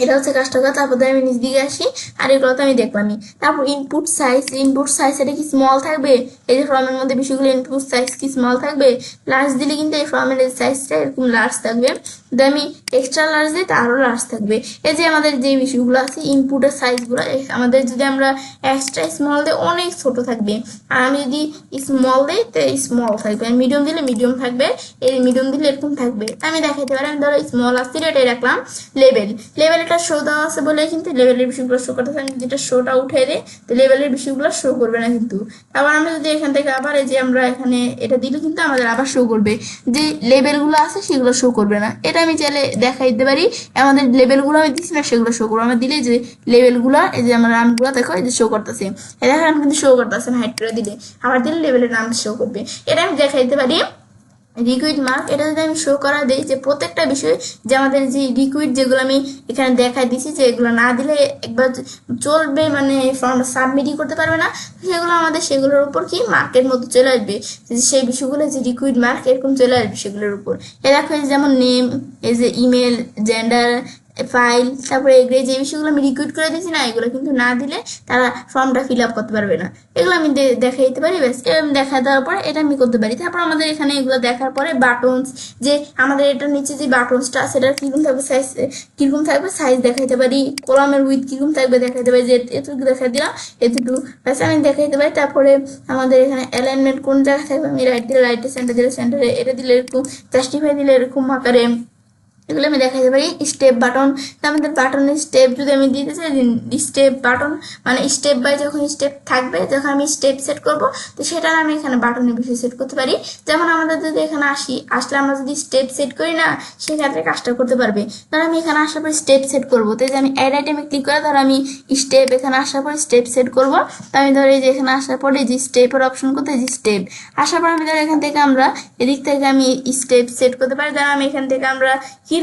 এটা হচ্ছে কাজটা। তারপর আমি নিচ দিকে আসি, আর এগুলো তো আমি দেখলামই। তারপর ইনপুট সাইজ এটা কি স্মল থাকবে, এই যে ফর্মের মধ্যে বিষয়গুলো ইনপুট সাইজ কি স্মল থাকবে। লার্জ দিলে কিন্তু এই ফর্মের সাইজটা এরকম লার্জ থাকবে। যদি আমি এক্সট্রা লার্জ দিই তা আরো লার্জ থাকবে। এই যে আমাদের যে বিষয়গুলো আছে ইনপুটের সাইজগুলো আমাদের যদি আমরা এক্সট্রা স্মল দিই অনেক ছোট থাকবে, আর আমি যদি স্মল দিই তো স্মল থাকবে, আর মিডিয়াম দিলে মিডিয়াম থাকবে, এই মিডিয়াম দিলে এরকম থাকবে। আমি দেখাতে পারি। আমি ধরো স্মল আসছে এটাই রাখলাম। লেভেল এটা শো দেওয়া আছে বলে কিন্তু লেভেলের বিষয়গুলো শো করতেছে। আমি যেটা শোটা উঠে দিই তো লেভেলের বিষয়গুলো শো করবে না কিন্তু। আবার আমরা যদি এখান থেকে আবার এই যে আমরা এখানে এটা দিলে কিন্তু আমাদের আবার শো করবে, যে লেভেলগুলো আছে সেগুলো শো করবে না। এটা আমি চাইলে দেখাই দিতে পারি। আমাদের লেভেলগুলো আমি দিচ্ছি না সেগুলো শো করবো। আমরা দিলে যে লেভেলগুলো এই যে আমার নামগুলো দেখো এই যে শো করতেছে, এটা এখন কিন্তু শো করতেছে না। হাইড করে দিলে আবার দিলে লেভেলের নাম শো করবে। এটা আমি দেখাই দিতে পারি। রিকুইড মার্ক এটা যদি আমি শো করা দিই যে প্রত্যেকটা বিষয় যে আমাদের যে রিকুইড যেগুলো আমি এখানে দেখাই দিচ্ছি যে এগুলো না দিলে একবার চলবে, মানে ফর্মটা সাবমিটই করতে পারবে না, সেগুলো আমাদের সেগুলোর উপর কি মার্কের মধ্যে চলে আসবে। সেই বিষয়গুলো যে রিকুইড মার্ক এরকম চলে আসবে সেগুলোর উপর। এ দেখো যেমন নেম, এই যে ইমেল, জেন্ডার, ফাইল, তারপরে এগুলো যে বিষয়গুলো আমি রিক্রুট করে দিয়েছি না, এগুলো কিন্তু না দিলে তারা ফর্মটা ফিল আপ করতে পারবে না। এগুলো আমি দেখাই দিতে পারি। ব্যাস দেখা দেওয়ার পরে এটা আমি করতে পারি। তারপর আমাদের এখানে এগুলো দেখার পরে বাটনস, যে আমাদের এটার নিচে যে বাটনসটা সেটার কিরকম থাকবে সাইজ, কিরকম থাকবে সাইজ দেখাইতে পারি, কলামের উইথ কিরকম থাকবে দেখাইতে পারি, যে এতটুকু দেখাই দিলাম এতটুকু, ব্যাস আমি দেখাইতে পারি। তারপরে আমাদের এখানে অ্যালাইনমেন্ট কোন জায়গায় থাকবে, আমি রাইট দিলে রাইটে, সেন্টার দিলে সেন্টারে, এটা দিলে এরকম, জাস্টিফাই দিলে এরকম আকারে, এগুলো আমি দেখাতে পারি। স্টেপ বাটন, আমাদের বাটনের স্টেপ যদি আমি দিতে চাই, স্টেপ বাটন মানে স্টেপ বাই যখন স্টেপ থাকবে, যখন আমি স্টেপ সেট করব, তো সেটা আমি এখানে বাটনের বিষয় সেট করতে পারি। যেমন আমাদের যদি এখানে আসলে আমরা যদি স্টেপ সেট করি না, সেক্ষেত্রে কাজটা করতে পারবে। ধর আমি এখানে আসার পর স্টেপ সেট করবো, তো যে আমি অ্যাড আইটেমে ক্লিক করে ধর আমি স্টেপ, এখানে আসার পর স্টেপ সেট করব, তো আমি ধর এই যে এখানে আসার পরে যে স্টেপের অপশন করতে, যে স্টেপ আসার পর আমি ধর এখান থেকে আমরা এদিক থেকে আমি স্টেপ সেট করতে পারি। ধর আমি এখান থেকে আমরা কি,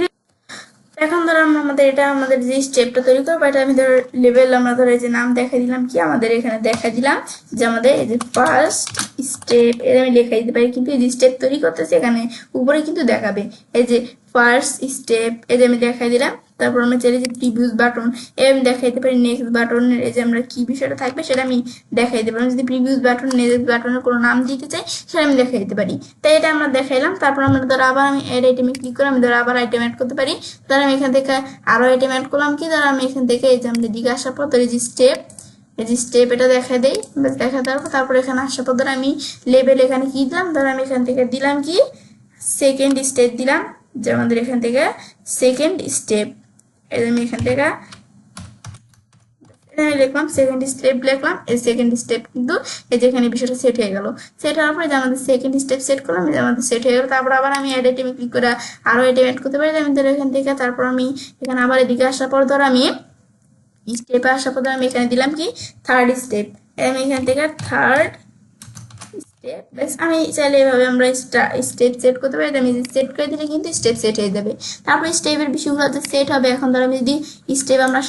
এখন ধরো আমাদের এটা আমাদের যে স্টেপটা তৈরি করবো, এটা আমি ধরো লেভেল আমরা ধরো এই যে নাম দেখা দিলাম, কি আমাদের এখানে দেখা দিলাম যে আমাদের এই যে ফার্স্ট স্টেপ, এটা আমি লেখা দিতে পারি, কিন্তু এই যে স্টেপ তৈরি করতেছে এখানে উপরে কিন্তু দেখাবে এই যে ফার্স্ট স্টেপ, এই যে আমি দেখাই দিলাম। তারপর আমরা চাইলে যে প্রিভিউস বাটন, আমি দেখাইতে পারি নেক্সট বাটনের এই যে আমরা কি বিষয়টা থাকবে সেটা আমি দেখাই দিতে পারি। যদি প্রিভিউস বাটন নেক্সট বাটনের কোনো নাম দিতে চাই সেটা আমি দেখাই দিতে পারি। তাই এটা আমরা দেখাইলাম। তারপর আমরা ধরো আবার আমি অ্যাড আইটেমে ক্লিক করে আমি ধরো আবার আইটেম অ্যাড করতে পারি। ধরো আমি এখান থেকে আরো আইটেম অ্যাড করলাম, কি ধরো আমি এখান থেকে এই যে আমাদের দিকে আসার পর এই যে স্টেপ, এই যে স্টেপ এটা দেখা দেই, দেখা দেওয়ার পর তারপর এখানে আসার পর ধরো আমি লেভেল এখানে কি দিলাম, ধরো আমি এখান থেকে দিলাম কি সেকেন্ড স্টেপ দিলাম, যে আমাদের এখান থেকে সেকেন্ড স্টেপ, এই যে আমি এখান থেকে লিখলাম সেকেন্ড স্টেপ, লিখলাম এই সেকেন্ড স্টেপ, কিন্তু এই যেখানে বিষয়টা সেট হয়ে গেল। সেট হওয়ার পরে যে আমাদের সেকেন্ড স্টেপ সেট করলাম, এই যে আমাদের সেট হয়ে গেল। তারপর আবার আমি অ্যাড আইটেমে ক্লিক করে আরো আইটেম অ্যাড করতে পারি। আমি ধরো এখান থেকে তারপর আমি এখানে আবার এদিকে আসার পর ধরো আমি স্টেপে আসার পর আমি এখানে দিলাম কি থার্ড স্টেপ, আমি এখান থেকে থার্ড স্টেপ, ব্যাস আমি চাইলে এভাবে আমরা স্টেপ সেট করতে পারি। আমি সেট করে দিলে কিন্তু স্টেপ সেট হয়ে যাবে। তারপরে স্টেপের বিষয়গুলো সেট হবে। এখন ধরো আমি যদি স্টেপ আমরা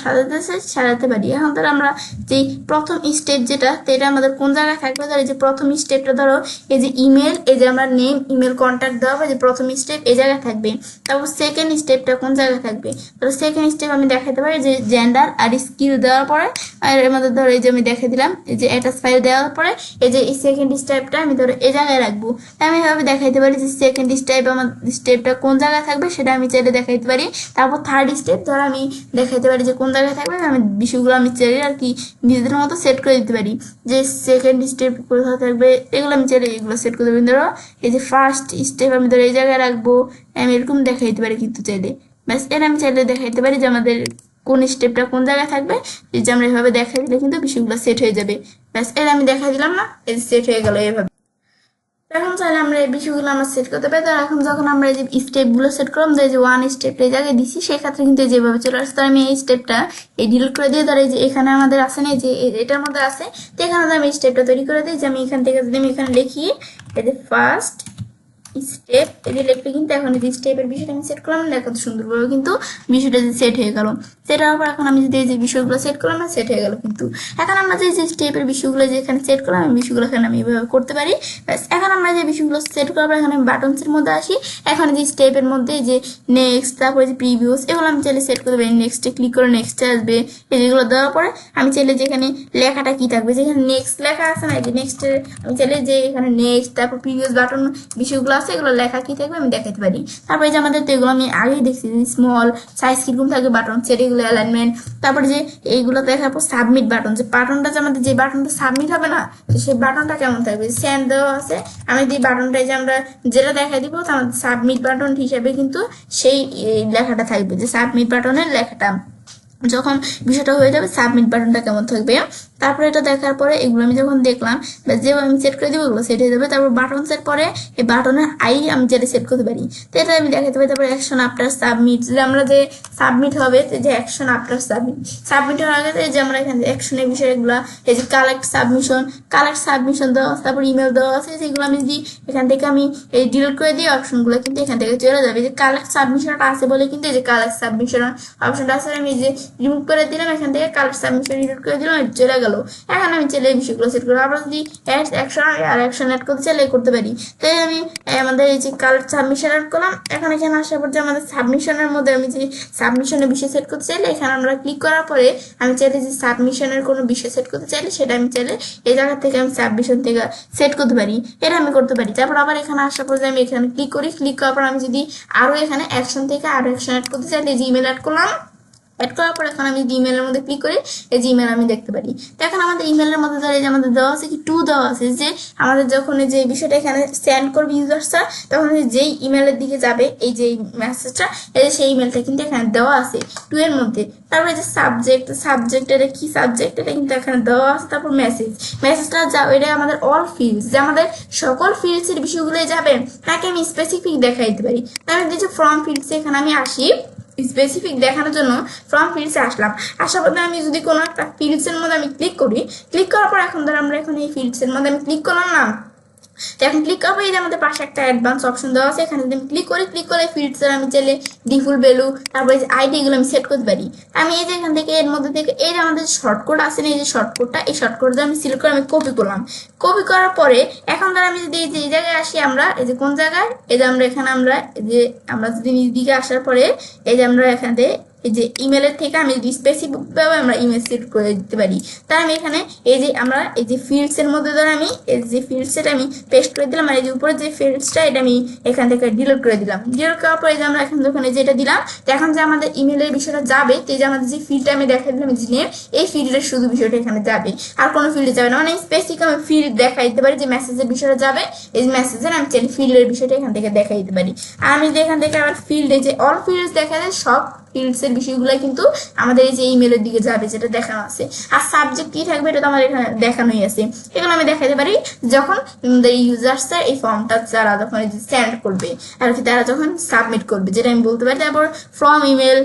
সাজাতে পারি, এখন ধরো আমরা যে প্রথম স্টেপ যেটা, এটা আমাদের কোন জায়গায় থাকবে, ধরো যে প্রথম স্টেপটা ধরো এই যে ইমেল, এই যে আমরা নেম ইমেল কন্ট্যাক্ট দেওয়া হবে, যে প্রথম স্টেপ এই জায়গায় থাকবে। তারপর সেকেন্ড স্টেপটা কোন জায়গায় থাকবে, ধরো সেকেন্ড স্টেপ আমি দেখাতে পারি যে জেন্ডার আর স্কিল দেওয়ার পরে, আর এর মধ্যে ধরো এই যে আমি দেখে দিলাম এই যে অ্যাটাচ ফাইল দেওয়ার পরে এই যে সেকেন্ড স্টেপটা আমি ধরো এই জায়গায় রাখবো। আমি এভাবে দেখাইতে পারি যে সেকেন্ড স্টেপ আমার স্টেপটা কোন জায়গায় থাকবে সেটা আমি চাইলে দেখাইতে পারি। তারপর থার্ড স্টেপ ধরো আমি দেখাইতে পারি যে কোন জায়গায় থাকবে, আমি বিষয়গুলো আমি চাইলে আর কি নিজেদের মতো সেট করে দিতে পারি, যে সেকেন্ড স্টেপ কোথায় থাকবে এগুলো আমি চাইলে এগুলো সেট করতে পারি। ধরো এই যে ফার্স্ট স্টেপ আমি ধরো এই জায়গায় রাখবো, আমি এরকম দেখাইতে পারি কিন্তু চাইলে। ব্যাস এর আমি চাইলে দেখাইতে পারি যে আমাদের কোন স্টেপটা কোন জায়গায় থাকবে, এই যে আমরা এভাবে দেখাই দিলে কিন্তু বিষয়গুলো সেট হয়ে যাবে। ব্যাস এর আমি দেখা দিলাম না, এই সেট হয়ে গেল এভাবে। এখন চাইলে আমরা এই বিষয়গুলো আমরা সেট করতে পারি। তো এখন যখন আমরা এই যে স্টেপগুলো সেট করলাম, যে ওয়ান স্টেপ এই জায়গায় দিচ্ছি, সেক্ষেত্রে কিন্তু যেভাবে চলে আসছে। আমি এই স্টেপটা এই ডিলিট করে দিয়ে ধরো যে এখানে আমাদের আছে না, যে এটার মধ্যে আছে, তো এখানে আমি স্টেপটা তৈরি করে দিই, যে আমি এখান থেকে যদি আমি এখানে লিখি এই যে ফার্স্ট স্টেপ, এই যে লিখবে, কিন্তু এখন এই স্টেপের বিষয়টা আমি সেট করলাম, দেখো সুন্দরভাবে কিন্তু বিষয়টা যে সেট হয়ে গেল। সেট হওয়ার পর এখন আমি যদি এই যে বিষয়গুলো সেট করলাম না, সেট হয়ে গেল। কিন্তু এখন আমরা যে স্টেপের বিষয়গুলো যে এখানে সেট করলাম, আমি বিষয়গুলো এখানে আমি এভাবে করতে পারি। ব্যাস এখন আমরা যে বিষয়গুলো সেট করবো, এখানে বাটনসের মধ্যে আসি। এখন যে স্টেপের মধ্যে যে নেক্সট, তারপরে যে প্রিভিউস, এগুলো আমি চাইলে সেট করতে পারি। নেক্সটে ক্লিক করে নেক্সটে আসবে, এই যেগুলো দেওয়ার পরে আমি চাইলে যেখানে লেখাটা কি থাকবে, যেখানে নেক্সট লেখা আছে না, যে নেক্সটের আমি চাইলে যে এখানে নেক্সট তারপর প্রিভিউস বাটন বিষয়গুলো আছে, এগুলো লেখা কি থাকবে আমি দেখাতে পারি। তারপরে যে আমাদের তো এগুলো আমি আগেই দেখছি, স্মল সাইজ কিরকম থাকবে বাটন সেট, এগুলো অ্যালাইনমেন্ট। তারপরে যে এইগুলো দেখার পর সাবমিট বাটন, যে বাটনটা যে আমাদের যে বাটনটা সাবমিট হবে না, সেই বাটনটা কেমন থাকবে, সেন্ড দেওয়া আছে। আমি যে বাটনটা যে আমরা যেটা দেখা দিব, তো আমাদের সাবমিট বাটন হিসেবে কিন্তু সেই লেখাটা থাকবে, যে সাবমিট বাটনের লেখাটা যখন বিষয়টা হয়ে যাবে সাবমিট বাটনটা কেমন থাকবে। তারপরে এটা দেখার পরে এগুলো আমি যখন দেখলাম, যেভাবে আমি সেট করে দিব ওগুলো সেট হয়ে যাবে। তারপর বাটন সেট পরে এই বাটনের আই আমি যেটা সেট করতে পারি, তো এটা আমি দেখাতে পারি। তারপরে অ্যাকশন আফটার সাবমিট, যে আমরা যে সাবমিট হবে, যে অ্যাকশন আফটার সাবমিট হওয়ার আগে যে আমরা এখানে অ্যাকশনের বিষয়গুলো, এই যে কালেক্ট সাবমিশন দেওয়া, তারপর ইমেল দেওয়া আছে, যেগুলো আমি যদি এখান থেকে আমি এই ডিলিট করে দিই অপশনগুলো কিন্তু এখান থেকে চলে যাবে। যে কালেক্ট সাবমিশনটা আছে বলে কিন্তু এই যে কালেক্ট সাবমিশন অপশনটা আছে, আমি যে রিমুভ করে দিলাম, এখান থেকে কালেক্ট সাবমিশন ডিলিট করে দিলাম, চলে গেল। গেল। এখন আমি চাইলে এই বিষয়গুলো সেট করবো। আমরা যদি অ্যাকশন আর অ্যাকশন অ্যাড করতে চাইলে করতে পারি। তাই আমি আমাদের এই যে কালার সাবমিশন অ্যাড করলাম। এখানে আসার পর যে আমাদের সাবমিশনের মধ্যে আমি যে সাবমিশনের বিষয় সেট করতে চাইলে এখানে আমরা ক্লিক করার পরে আমি চাইলে যে সাবমিশনের কোনো বিষয় সেট করতে চাইলে সেটা আমি চাইলে এই জায়গা থেকে আমি সাবমিশন থেকে সেট করতে পারি। এটা আমি করতে পারি। তারপর আবার এখানে আসার পর আমি এখানে ক্লিক করি। ক্লিক করার পর আমি যদি আরো এখানে অ্যাকশন থেকে আরো অ্যাকশন অ্যাড করতে চাইলে জিমেল অ্যাড করলাম। অ্যাড করার পর এখন আমি ইমেলের মধ্যে ক্লিক করি, এই যে ইমেল আমি দেখতে পারি। তো এখন আমাদের ইমেলের মধ্যে ধরে যে আমাদের দেওয়া আছে কি টু দেওয়া আছে, যে আমাদের যখন যে বিষয়টা এখানে সেন্ড করবে ইউজার্সরা তখন যেই ইমেলের দিকে যাবে এই যে মেসেজটা, এই যে সেই ইমেলটা কিন্তু এখানে দেওয়া আছে টু এর মধ্যে। তারপরে যে সাবজেক্ট এটা কি সাবজেক্ট এটা কিন্তু এখানে দেওয়া আছে। তারপর মেসেজটা যাবে এটা আমাদের অল ফিল্ডস, যে আমাদের সকল ফিল্ডস এর বিষয়গুলো যাবে তাকে আমি স্পেসিফিক দেখাই দিতে পারি। তাহলে যে ফ্রম ফিল্ডস এখানে আমি আসি স্পেসিফিক দেখানোর জন্য ফ্রম ফিল্ডসে আসলাম। আসার পর আমি যদি কোনো একটা ফিল্ডসের মধ্যে আমি ক্লিক করি, ক্লিক করার পর এখন ধর আমরা এখন এই ফিল্ডসের মধ্যে আমি ক্লিক করলাম না, তো এখন ক্লিক করবো এই যে আমাদের পাশে একটা অ্যাডভান্স অপশন দেওয়া আছে, এখানে যদি আমি ক্লিক করে ফিল্ডসের আমি চাইলে ডিফল্ট ভ্যালু তারপরে যে আইডি এগুলো আমি সেট করতে পারি। আমি এই যে এখান থেকে এর মধ্যে থেকে এই যে আমাদের শর্টকট আছে না, এই যে শর্টকটটা এই শর্টকটটা আমি সিলেক্ট করে আমি কপি করলাম। কপি করার পরে এখন ধর আমি যদি এই জায়গায় আসি, আমরা এই যে কোন জায়গায় এই যে আমরা এখানে আমরা যে আমরা যদি নিজ দিকে আসার পরে এই যে আমরা এখানে এই যে ইমেলের থেকে আমি যদি স্পেসিফিক ভাবে আমরা ইমেল সেট করে দিতে পারি। তাই আমি এখানে এই যে আমরা এই যে ফিল্ডস এর মধ্যে ধরে আমি এই যে ফিল্ডসটা আমি পেস্ট করে দিলাম, আর এই যে উপরে যে ফিল্ডসটা এটা আমি এখান থেকে ডিলিট করে দিলাম। ডিলিট করার পরে যে আমরা এখন যখন এই যে এটা দিলাম, তো এখন যে আমাদের ইমেলের বিষয়টা যাবে, তো এই যে আমাদের যে ফিল্ডটা আমি দেখাই দিলাম যে নেম, এই ফিল্ডের শুধু বিষয়টা এখানে যাবে, আর কোনো ফিল্ডে যাবে না। মানে স্পেসিফিক আমি ফিল্ড দেখাই দিতে পারি যে মেসেজের বিষয়টা যাবে, এই যে মেসেজের আমি চাইলে ফিল্ডের বিষয়টা এখান থেকে দেখাই দিতে পারি। আর আমি যে এখান থেকে আবার ফিল্ডে যে অল ফিল্ডস দেখা যায় সব ফিল্ডস এর বিষয়গুলো কিন্তু আমাদের এই যে ইমেলের দিকে যাবে যেটা দেখানো আছে। আর সাবজেক্ট কি থাকবে এটা তো আমার এখানে দেখানোই আছে। এগুলো আমি দেখাতে পারি যখন আমাদের ইউজার্সরা এই ফর্মটা যারা যখন সেন্ড করবে আর কি তারা যখন সাবমিট করবে, যেটা আমি বলতে পারি। তারপর ফ্রম ইমেল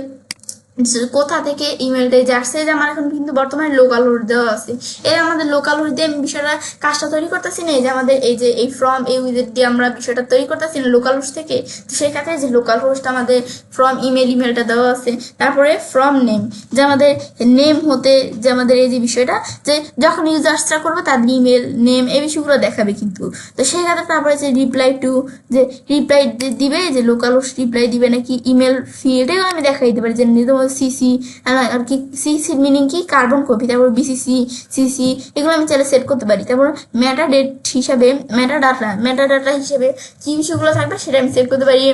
কোথা থেকে ইমেলটা যে আসছে, যে আমার এখন কিন্তু বর্তমানে লোকাল হোস্ট দেওয়া আছে। এই আমাদের লোকাল হোস্ট দিয়ে আমি বিষয়টা কাজটা তৈরি করতেছি না, এই যে আমাদের এই যে এই ফ্রম এই উইজেট দিয়ে আমরা বিষয়টা তৈরি করতেছি না লোকাল হোস্ট থেকে। তো সেই ক্ষেত্রে যে লোকাল হোস্ট আমাদের ফ্রম ইমেলটা দেওয়া আছে। তারপরে ফ্রম নেম, যে আমাদের নেম হতে যে আমাদের এই যে বিষয়টা যে যখন ইউজার্সরা করবে তাদের ইমেল নেম এই বিষয়গুলো দেখাবে কিন্তু। তো সেই ক্ষেত্রে তারপরে যে রিপ্লাই টু, যে রিপ্লাই দিবে যে লোকাল হোস্ট রিপ্লাই দিবে নাকি ইমেল ফিল্ড, এগুলো আমি দেখাই দিতে পারি। যে সিসি আর কি সিসির মিনিং কি কার্বন কপি, তারপর বিসিসি সিসি এগুলো আমি চাইলে সেট করতে পারি। তারপর মেটা ডেট হিসাবে মেটা ডাটা হিসেবে কি বিষয়গুলো থাকবে সেটা আমি সেট করতে পারি।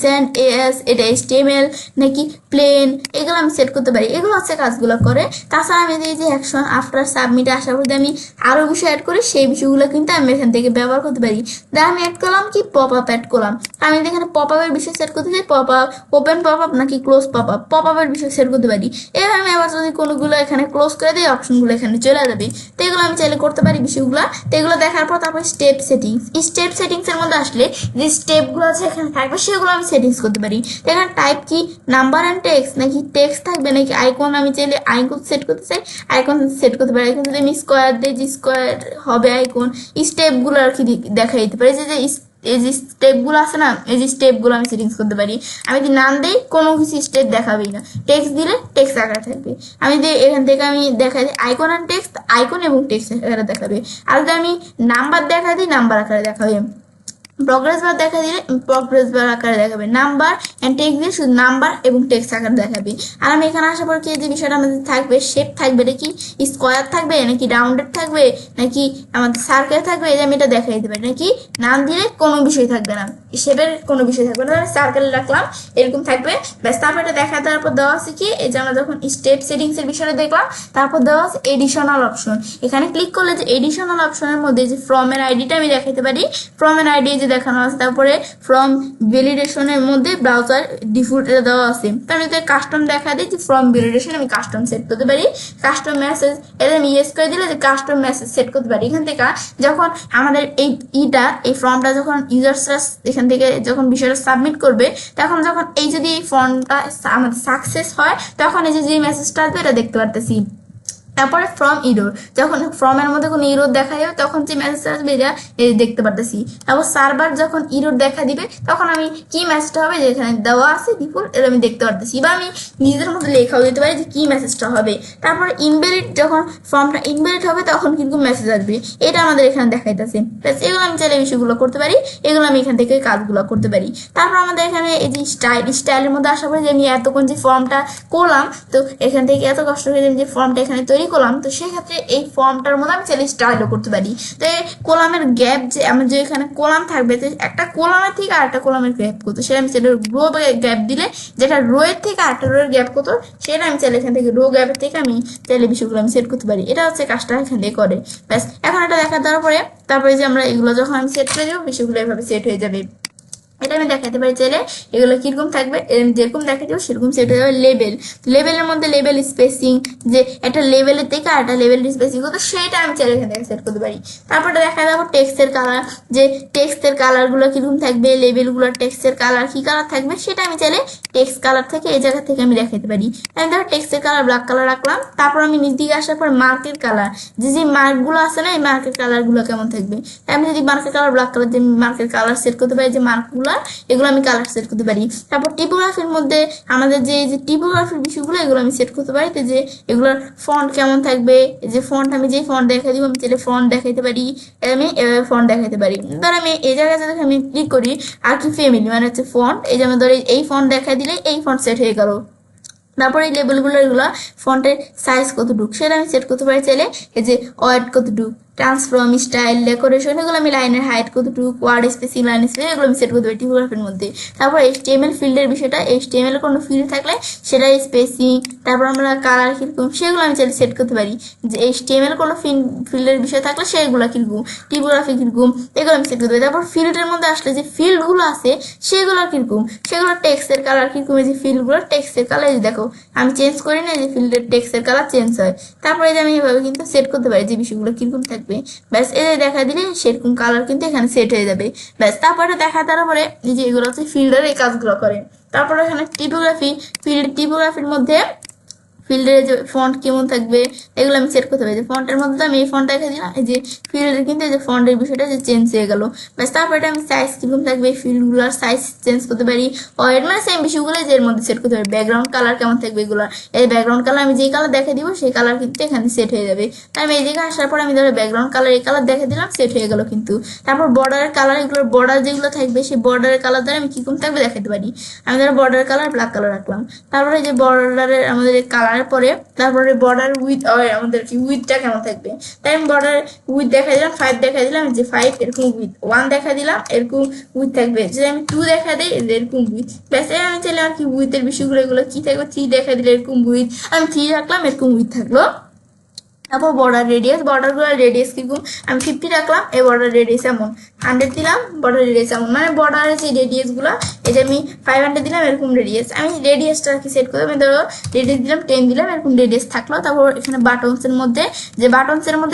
সেন্ড এস এটা HTML নাকি প্লেন এগুলো আমি সেট করতে পারি। এগুলো হচ্ছে কাজগুলো করে। তাছাড়া আমি এই যে অ্যাকশন আফটার সাবমিটে আসার পর আমি আরো বিষয় অ্যাড করি, সেই বিষয়গুলো কিন্তু আমি এখান থেকে ব্যবহার করতে পারি। তাই আমি অ্যাড করলাম কি পপ আপ অ্যাড করলাম। আমি এখানে পপ আপের বিষয় সেট করতে চাই, pop up open pop up নাকি ক্লোজ পপ আপের বিষয় সেট করতে পারি। এবার আমি আবার যদি কোনোগুলো এখানে ক্লোজ করে দিই অপশনগুলো এখানে চলে যাবে। তো এগুলো আমি চাইলে করতে পারি বিষয়গুলো। তো এগুলো দেখার পর তারপর স্টেপ সেটিংস এর মধ্যে আসলে যে স্টেপগুলো আছে এখানে থাকবে সেগুলো আমি সেটিংস করতে পারি। এখানে টাইপ কি নাম্বার অ্যান্ড টেক্সট নাকি টেক্সট থাকবে নাকি আইকন, আমি চাইলে আইকন সেট করতে চাই আইকন সেট করতে পারি। আইকন যদি আমি স্কোয়ার দিই যে স্কোয়ার হবে আইকন। স্টেপগুলো আর কি দেখা দিতে পারি, যে এই যে স্টেপগুলো আছে না এই যে স্টেপগুলো আমি সেটিংস করতে পারি। আমি যদি নাম দিই কোনো কিছু স্টেপ দেখাবেই না, টেক্সট দিলে টেক্সট আকারে থাকবে। আমি যদি এখান থেকে আমি দেখাই দিই আইকন অ্যান্ড টেক্সট, আইকন এবং টেক্সট আকারে দেখাবে। আর যদি আমি নাম্বার দেখা দিই নাম্বার আকারে দেখাবে। প্রগ্রেস বার দেখা দিলে প্রগ্রেস বার আকারে দেখাবে। নাম্বার এন্ড টেক্সট দিয়ে শুধু নাম্বার এবং টেক্সট আকারে দেখাবে। আর আমি এখানে আসার পর কি যে বিষয়টা আমাদের থাকবে শেপ থাকবে নাকি স্কোয়ার থাকবে নাকি রাউন্ডেড থাকবে নাকি আমাদের সার্কেল থাকবে, এই যে আমি এটা দেখাই দিতে পারি। নাকি নাম দিলে কোনো বিষয় থাকবে না, শেপের কোনো বিষয় থাকবে না, সার্কেল রাখলাম এরকম থাকবে ব্যাস। তারপর এটা দেখা দেওয়ার পর দেওয়া আছে কি এই যে আমরা যখন স্টেপ সেটিংস এর বিষয়টা দেখলাম, তারপর দেওয়া আছে এডিশনাল অপশন। এখানে ক্লিক করলে যে এডিশনাল অপশনের মধ্যে যে ফ্রম এর আইডিটা আমি দেখাইতে পারি, ফ্রম এর আইডি দেখানো আছে। তারপরে ফ্রম ভ্যালিডেশনের মধ্যে ব্রাউজার ডিফল্ট এটা দেওয়া আছে। তো আমি যদি কাস্টম দেখা দিই যে ফ্রম ভ্যালিডেশন আমি কাস্টম সেট করতে পারি। কাস্টম মেসেজ এটা আমি ইয়েস করে দিলে যে কাস্টম মেসেজ সেট করতে পারি। এখান থেকে যখন আমাদের এই ফর্মটা যখন ইউজার্সরা এখান থেকে যখন বিষয়টা সাবমিট করবে তখন যখন এই যদি এই ফর্মটা আমাদের সাকসেস হয় তখন এই যে মেসেজটা আসবে এটা দেখতে পারতেছি। তারপরে ফ্রম ইরোর, যখন ফ্রমের মধ্যে কোনো ইরোর দেখা যাবে তখন যে মেসেজটা আসবে এটা এই দেখতে পারতেছি। তারপর সার্ভার যখন ইরোর দেখা দিবে তখন আমি কি মেসেজটা হবে যে এখানে দেওয়া আছে ডিফল্ট এটা আমি দেখতে পারতেছি, বা আমি নিজের মধ্যে লেখাও দিতে পারি যে কি মেসেজটা হবে। তারপরে ইনভ্যালিড, যখন ফর্মটা ইনভ্যালিড হবে তখন কিন্তু মেসেজ আসবে, এটা আমাদের এখানে দেখাইতেছে। এগুলো আমি চাইলে বিষয়গুলো করতে পারি, এগুলো আমি এখান থেকে কাজগুলো করতে পারি। তারপর আমাদের এখানে এই যে স্টাইলের মধ্যে আসার পরে যে আমি এতক্ষণ যে ফর্মটা করলাম, তো এখান থেকে এত কষ্ট করে আমি যে ফর্মটা এখানে তৈরি করলাম, তো সেক্ষেত্রে এই ফর্মটার মধ্যে আমি চাইলে স্টাইলও করতে পারি। তো এই কলামের গ্যাপ যে আমার যে এখানে কলাম থাকবে, তো একটা কলামের থেকে আরেকটা কলামের গ্যাপ করতো, সেটা আমি চাইলে রো গ্যাপ দিলে যেটা রো এর থেকে আরেকটা রো এর গ্যাপ করতো, সেটা আমি চাইলে এখান থেকে রো গ্যাপের থেকে আমি চাইলে বিষয়গুলো আমি সেট করতে পারি। এটা হচ্ছে কাজটা এখান থেকে করে। ব্যাস, এখন এটা দেখা দেওয়ার পরে তারপরে যে আমরা এগুলো যখন আমি সেট করে দেবো বিষয়গুলো এভাবে সেট হয়ে যাবে। এটা আমি দেখাতে পারি চাইলে এগুলো কিরকম থাকবে, যেরকম দেখা যাবে সেরকম সেট হয়ে যাবে। লেবেল, লেবেলের মধ্যে লেবেল স্পেসিং, যে একটা লেভেলের থেকে আর একটা লেভেলের স্পেসিং করতে, সেটা আমি চাইলে এখান থেকে সেট করতে পারি। তারপরে দেখা যাবো টেক্সটের কালার, যে টেক্সটের কালারগুলো কিরকম থাকবে, লেবেলগুলোর টেক্সটের কালার কি কালার থাকবে, সেটা আমি চাইলে টেক্সট কালার থেকে এই জায়গা থেকে আমি দেখাতে পারি। আমি ধরো টেক্সটের কালার ব্ল্যাক কালার রাখলাম, তারপর আমি নিচ দিকে আসার পর মার্কের কালার, যে মার্কগুলো আছে না, এই মার্কের কালারগুলো কেমন থাকবে, আমি যদি মার্কের কালার ব্ল্যাক কালার, যে মার্কের কালার সেট করতে পারি, যে মার্কগুলো এগুলো আমি কালার সেট করতে পারি। তারপর টিপোগ্রাফির মধ্যে আমাদের যে টিপোগ্রাফির বিষয়গুলো এগুলো আমি সেট করতে পারি, যে এগুলোর ফন্ট কেমন থাকবে, যে ফন্ট আমি যে ফন্ট দেখাই দিব আমি চাইলে ফন্ট দেখাইতে পারি, আমি এভাবে ফন্ট দেখাইতে পারি। ধর আমি এই জায়গায় যদি আমি ক্লিক করি আর কি ফ্যামিলি মানে হচ্ছে ফন্ট, এই যে আমি ধর এই ফন্ট দেখাই দিলে এই ফন্ট সেট হয়ে গেল। তারপরে এই লেবেলগুলো এগুলো ফন্টের সাইজ কতটুকু সেটা আমি সেট করতে পারি চাইলে, এই যে ওয়াইড কতটুকু, ট্রান্সফর্ম, স্টাইল, ডেকোরেশন, এগুলো আমি লাইনের হাইট কতটুকু, ওয়ার্ড স্পেসিং, লাইন স্পেসিং, এগুলো আমি সেট করতে পারি টিপোগ্রাফির মধ্যে। তারপর HTML ফিল্ডের বিষয়টা, HTML এর কোনো ফিল্ড থাকলে সেটা স্পেসিং, তারপর আমরা কালার কিরকম সেগুলো আমি চাইলে সেট করতে পারি, যে HTML কোনো ফিল্ডের বিষয় থাকলে সেগুলো কিরকম, টিপোগ্রাফি কিরকম, এগুলো আমি সেট করতে পারি। তারপর ফিল্ডের মধ্যে আসলে যে ফিল্ডগুলো আছে সেগুলো কিরকম, সেগুলো টেক্সটের কালার কিরকম, এই যে ফিল্ডগুলো টেক্সটের কালার, এই দেখো আমি চেঞ্জ করি না, যে ফিল্ডের টেক্সটের কালার চেঞ্জ হয়। তারপরে যে আমি এভাবে কিন্তু সেট করতে পারি যে বিষয়গুলো কিরকম থাকবে। ব্যাস, এ দেখা দিলে সেরকম কালার কিন্তু এখানে সেট হয়ে যাবে। ব্যাস, তারপরে দেখা দেওয়ার পরে এই যে এগুলো হচ্ছে ফিল্ডের এই কাজগুলো করে। তারপরে এখানে টিপোগ্রাফি, টিপোগ্রাফির মধ্যে ফিল্ডের যে ফন্ট কেমন থাকবে এগুলো আমি সেট করতে পারি। যে ফন্টের মধ্যে আমি এই ফন্ট দেখে দিলাম, এই যে ফিল্ডের কিন্তু এই যে ফন্টের বিষয়টা যে চেঞ্জ হয়ে গেল। ব্যাস, তারপরে আমি সাইজ কিরকম থাকবে, ফিল্ডগুলোর সাইজ চেঞ্জ করতে পারি, ওয়েট মানে সেম বিষয়গুলো যে এর মধ্যে সেট করতে পারি। ব্যাকগ্রাউন্ড কালার কেমন থাকবে এগুলো, এই ব্যাকগ্রাউন্ড কালার আমি যেই কালার দেখে দিব সেই কালার কিন্তু এখানে সেট হয়ে যাবে। তাই আমি এই জায়গায় আসার পর আমি ধরো ব্যাকগ্রাউন্ড কালার এই কালার দেখে দিলাম, সেট হয়ে গেল কিন্তু। তারপর বর্ডারের কালার, এগুলোর বর্ডার যেগুলো থাকবে সেই বর্ডারের কালার দ্বারা আমি কিরকম থাকবে দেখাতে পারি। আমি ধরো বর্ডারের কালার ব্ল্যাক কালার রাখলাম, তারপরে যে বর্ডারের আমাদের কালারের পরে তারপরে বর্ডার উইথ আমাদের কি উইথটা কেমন থাকবে, তাই আমি বর্ডার উইথ দেখা দিলাম 5 দেখা দিলাম, যে 5 এরকম উইথ, 1 দেখা দিলাম এরকম উইথ থাকবে, যে আমি 2 দেখা দিই এরকম উইথ। ব্যাস, আমি চাইলে আর কি উইথের বিষয়গুলো এগুলো কি থাকবে, 3 দেখা দিলে এরকম উইথ, আমি 3 রাখলাম এরকম উইথ থাকলো। তারপর বর্ডার রেডিয়াস, বর্ডারগুলোর রেডিয়াস কিরকম আমি 50 রাখলাম, এই বর্ডার রেডিয়াস এমন 100 দিলাম, বর্ডার রেডিয়াস এমন, মানে বর্ডারের যে রেডিয়াসগুলো এই যে আমি 500 দিলাম এরকম রেডিয়াস, আমি রেডিয়াসটা আর কি সেট করে আমি ধরো রেডিয়াস দিলাম 10 দিলাম এরকম রেডিয়াস থাকলো। তারপর এখানে বাটনসের মধ্যে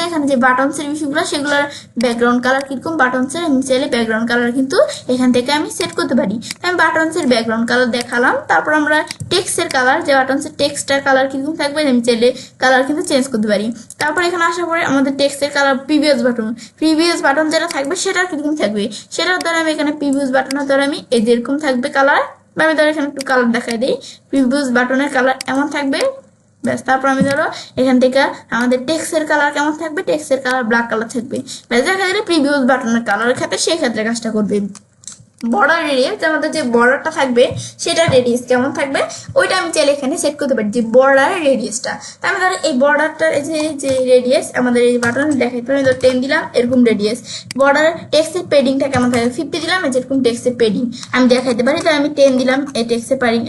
এখানে যে বাটনসের বিষয়গুলো সেগুলোর ব্যাকগ্রাউন্ড কালার কিরকম, বাটনসের আমি চাইলে ব্যাকগ্রাউন্ড কালার কিন্তু এখান থেকে আমি সেট করতে পারি। আমি বাটনসের ব্যাকগ্রাউন্ড কালার দেখালাম। তারপর আমরা টেক্সটের কালার, যে বাটনসের টেক্সটার কালার কিরকম থাকবে আমি চাইলে কালার কিন্তু চেঞ্জ করতে পারি। তারপর এখানে আসার পরে আমাদের টেক্সটের কালার প্রিভিয়াস বাটন যেটা থাকবে সেটা কিরকম থাকবে, সেটার দ্বারা আমি এখানে প্রিভিয়াস বাটনের দ্বারা আমি এই যেরকম থাকবে কালার, আমি ধরো এখানে একটু কালার দেখাই দিই, প্রিভিয়াস বাটনের কালার এমন থাকবে। ব্যাস, তারপর আমি ধরো এখান থেকে আমাদের টেক্সটের কালার কেমন থাকবে, টেক্সটের কালার ব্ল্যাক কালার থাকবে। ব্যাস, দেখা দিলে প্রিভিয়াস বাটনের কালারের ক্ষেত্রে সেই ক্ষেত্রে কাজটা করবে। বর্ডার রেডিয়াস, আমাদের যে বর্ডারটা থাকবে সেটা রেডিয়াস কেমন থাকবে ওইটা আমি চাইলে এখানে সেট করতে পারি, যে বর্ডারের রেডিয়াসটা। তাই আমি ধরো এই বর্ডারটার যে রেডিয়াস আমাদের এই বাটন দেখাইতে পারি, ধরো 10 দিলাম এরকম রেডিয়াস। বর্ডার টেক্সটের পেডিংটা কেমন থাকবে, 50 দিলাম যেরকম টেক্সটের পেডিং আমি দেখাইতে পারি, তাই আমি 10 দিলাম এই টেক্সটের পেডিং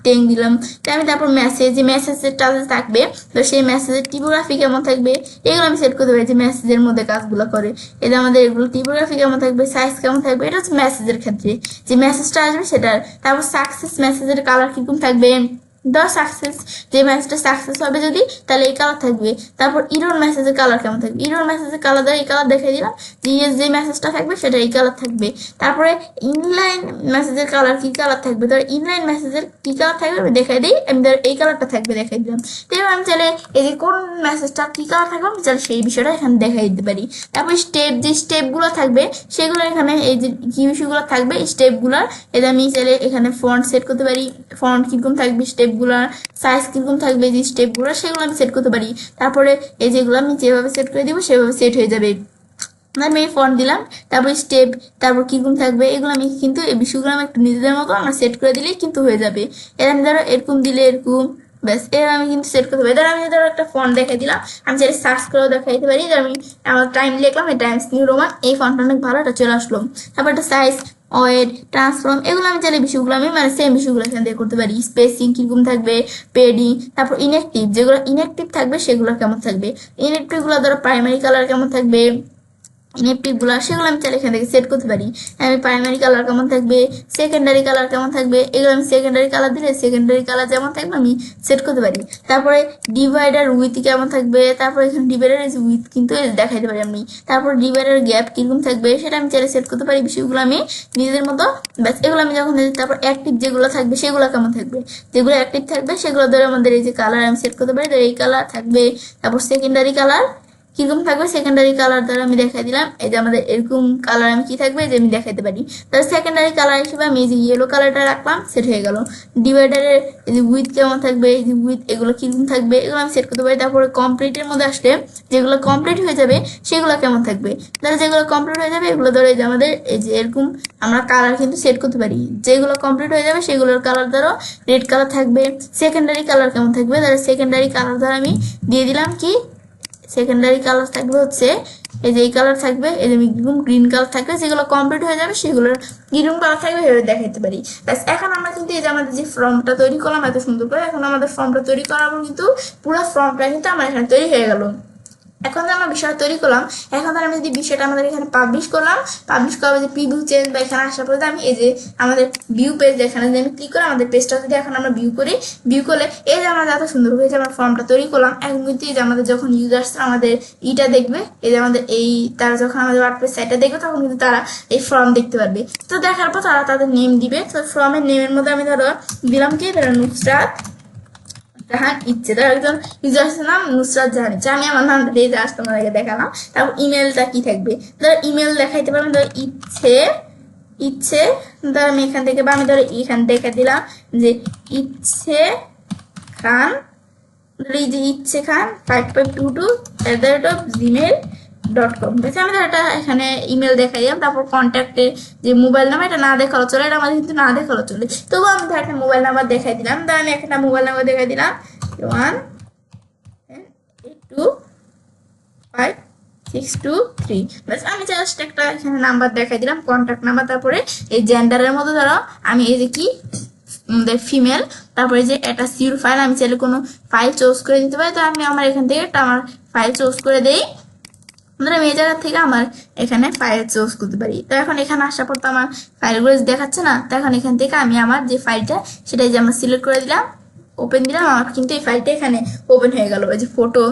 10 দিলাম। তাই আমি তারপর মেসেজেরটা থাকবে, তো সেই মেসেজের টিপোগ্রাফি কেমন থাকবে এগুলো আমি সেট করতে পারি, যে মেসেজের মধ্যে কাজগুলো করে এটা আমাদের এগুলো টিপোগ্রাফি কেমন থাকবে, সাইজ কেমন থাকবে, এটা হচ্ছে মেসেজের ক্ষেত্রে যে মেসেজটা আসবে সেটার। তারপর সাকসেস মেসেজের কালার কিরকম থাকবে, দ্য সাকসেস, যে মেসেজটা সাকসেস হবে যদি, তাহলে এই কালার থাকবে। তারপর ইরর মেসেজের কালার কেমন থাকবে, ইরর মেসেজের কালার দ্বারা এই কালার দেখাই দিলাম, যে মেসেজটা থাকবে সেটা এই কালার থাকবে। তারপরে ইনলাইন মেসেজের কালার কি কালার থাকবে, ধর ইনলাইন মেসেজের কি কালার থাকবে আমি দেখাই দিই, আমি ধর এই কালারটা থাকবে দেখাই দিলাম। তো এবার আমি চাইলে এই যে কোন মেসেজটা কি কালার থাকবে আমি চাইলে সেই বিষয়টা এখানে দেখাই দিতে পারি। তারপর যে স্টেপগুলো থাকবে সেগুলো এখানে এই যে কি বিষয়গুলো থাকবে স্টেপগুলোর, এটা আমি চাইলে এখানে ফন্ট সেট করতে পারি, ফন্ট কিরকম থাকবে, স্টেপগুলোর সাইজ কিরকম থাকবে, যে স্টেপগুলো সেগুলো আমি সেট করতে পারি। তারপরে এই যেগুলো আমি যেভাবে সেট করে দিব সেভাবে সেট হয়ে যাবে। আমি এই ফন্ট দিলাম, তারপর স্টেপ, তারপর কিরকম থাকবে এগুলো আমি কিন্তু এই বিষয়গুলো আমি একটু নিজেদের মতো আমরা সেট করে দিলেই কিন্তু হয়ে যাবে। এর আমি ধরো এরকম দিলে এরকম, ব্যাস এর আমি কিন্তু সেট করতে পারি। ধরো আমি ধরো একটা ফন্ট দেখাই দিলাম, আমি চাইলে সার্চ করেও দেখাইতে পারি। আমি আমার টাইম লিখলাম, এই টাইমস নিউ রোমান, এই ফন্টটা অনেক ভালো, এটা চলে আসলো। তারপর একটা সাইজ, ওয়েট, ট্রান্সফর্ম, এগুলো আমি চাইলে বিষয়গুলো আমি মানে সেম বিষয়গুলো এখান থেকে করতে পারি। স্পেসিং কিরকম থাকবে, পেডিং, তারপর ইনঅ্যাক্টিভ, যেগুলো ইনঅ্যাক্টিভ থাকবে সেগুলো কেমন থাকবে, ইনঅ্যাক্টিভগুলো ধরো প্রাইমারি কালার কেমন থাকবে, ইনঅ্যাক্টিভগুলো সেগুলো আমি চাইলে এখান থেকে সেট করতে পারি। আমি প্রাইমারি কালার কেমন থাকবে, সেকেন্ডারি কালার কেমন থাকবে, এগুলো আমি সেকেন্ডারি কালার দিলে সেকেন্ডারি কালার যেমন থাকবে আমি সেট করতে পারি। তারপরে ডিভাইডার উইথ কেমন থাকবে, তারপরে এখানে ডিভাইডার উইথ কিন্তু দেখাইতে পারি আমি। তারপর ডিভাইডার গ্যাপ কিরকম থাকবে সেটা আমি চাইলে সেট করতে পারি, বিষয়গুলো আমি নিজেদের মতো, ব্যাস এগুলো আমি যখন। তারপর অ্যাক্টিভ যেগুলো থাকবে সেগুলো কেমন থাকবে, যেগুলো অ্যাক্টিভ থাকবে সেগুলো ধরে আমাদের এই যে কালার আমি সেট করতে পারি, এই কালার থাকবে। তারপর সেকেন্ডারি কালার কিরকম থাকবে, সেকেন্ডারি কালার দ্বারা আমি দেখাই দিলাম, এই যে আমাদের এরকম কালার আমি কি থাকবে যে আমি দেখাইতে পারি। তাহলে সেকেন্ডারি কালার হিসেবে আমি এই যে ইয়েলো কালারটা রাখলাম, সেট হয়ে গেল। ডিভাইডারের এই যে উইথ কেমন থাকবে, এই যে উইথ এগুলো কিরকম থাকবে এগুলো আমি সেট করতে পারি। তারপরে কমপ্লিটের মধ্যে আসলে যেগুলো কমপ্লিট হয়ে যাবে সেগুলো কেমন থাকবে, তাহলে যেগুলো কমপ্লিট হয়ে যাবে এগুলো ধরে যে আমাদের এই যে এরকম আমরা কালার কিন্তু সেট করতে পারি। যেগুলো কমপ্লিট হয়ে যাবে সেগুলোর কালার ধরো রেড কালার থাকবে। সেকেন্ডারি কালার কেমন থাকবে, তাহলে সেকেন্ডারি কালার দ্বারা আমি দিয়ে দিলাম কি, সেকেন্ডারি কালার থাকবে হচ্ছে এই যে এই কালার থাকবে, এই যে গ্রিন কালার থাকবে, যেগুলো কমপ্লিট হয়ে যাবে সেগুলোর গ্রিন কালার থাকবে, এভাবে দেখাইতে পারি। ব্যাস এখন আমরা কিন্তু এই যে আমাদের যে ফর্মটা তৈরি করলাম এত সুন্দর করে, এখন আমাদের ফর্মটা তৈরি করার পর কিন্তু পুরো ফর্মটা কিন্তু আমার এখানে তৈরি হয়ে গেল। এখন যে আমরা বিষয়টা তৈরি করলাম, এখন ধর আমি যদি বিষয়টা আমাদের এখানে পাবলিশ করলাম, পাবলিশ করার যে প্রিভিউ চেঞ্জ বা এখানে আসার পরে আমি এই যে আমাদের ভিউ পেজ, এখানে যদি আমি ক্লিক করি আমাদের পেজটা যদি এখন আমরা ভিউ করি, ভিউ করলে এই যে আমরা এত সুন্দর হয়েছে আমরা ফর্মটা তৈরি করলাম। এখন কিন্তু এই যে আমাদের যখন ইউজার্স আমাদের ইটা দেখবে, এই যে আমাদের এই তারা যখন আমাদের ওয়ার্ডপ্রেস সাইটটা দেখবে তখন কিন্তু তারা এই ফর্ম দেখতে পারবে। তো দেখার পর তারা তাদের নেম দিবে। তো ফর্মের নেমের মধ্যে আমি ধরো দিলাম কি, ধরো নুসরাত জাহান ইচ্ছে, ধর একজন ইউজার্সের নাম নুসরাত জাহান ইচ্ছে, আমি আমার নামটা দিয়ে জাস্ট তোমাদেরকে দেখালাম। তারপর ইমেলটা কি থাকবে, ধর ইমেল দেখাইতে পারবেন, ধর ইচ্ছে ধর আমি এখান থেকে বা আমি ধর এখান থেকে দিলাম যে ইচ্ছে খান, এই যে ইচ্ছে খান 5522@gmail.com। আমি ধর এটা এখানে ইমেল দেখাই দিলাম। তারপর কন্ট্যাক্টে যে মোবাইল নাম্বার এটা না দেখালো চলে, এটা আমাদের কিন্তু না দেখালো চলে, তবুও আমি ধর একটা মোবাইল নাম্বার দেখাই দিলাম। ধর আমি একটা মোবাইল নাম্বার দেখাই দিলাম 1825623। ব্যাস আমি জাস্ট একটা এখানে নাম্বার দেখাই দিলাম, কন্ট্যাক্ট নাম্বার। তারপরে এই জেন্ডারের মধ্যে ধরো আমি এই যে কি ফিমেল, তারপরে যে একটা সিউর ফাইল, আমি চাইলে কোনো ফাইল চুজ করে দিতে পারি। তো আমি আমার এখান থেকে একটা আমার ফাইল চুজ করে দেই, আমি এই জায়গা থেকে আমার এখানে ফাইল চুজ করতে পারি। তো এখন এখানে আসার পর তো আমার ফাইলগুলো দেখাচ্ছে না, তো এখন এখান থেকে আমি আমার যে ফাইলটা সেটাই যে আমরা সিলেক্ট করে দিলাম, ওপেন দিলাম, আমার কিন্তু এই ফাইলটা এখানে ওপেন হয়ে গেল। এই যে ফটো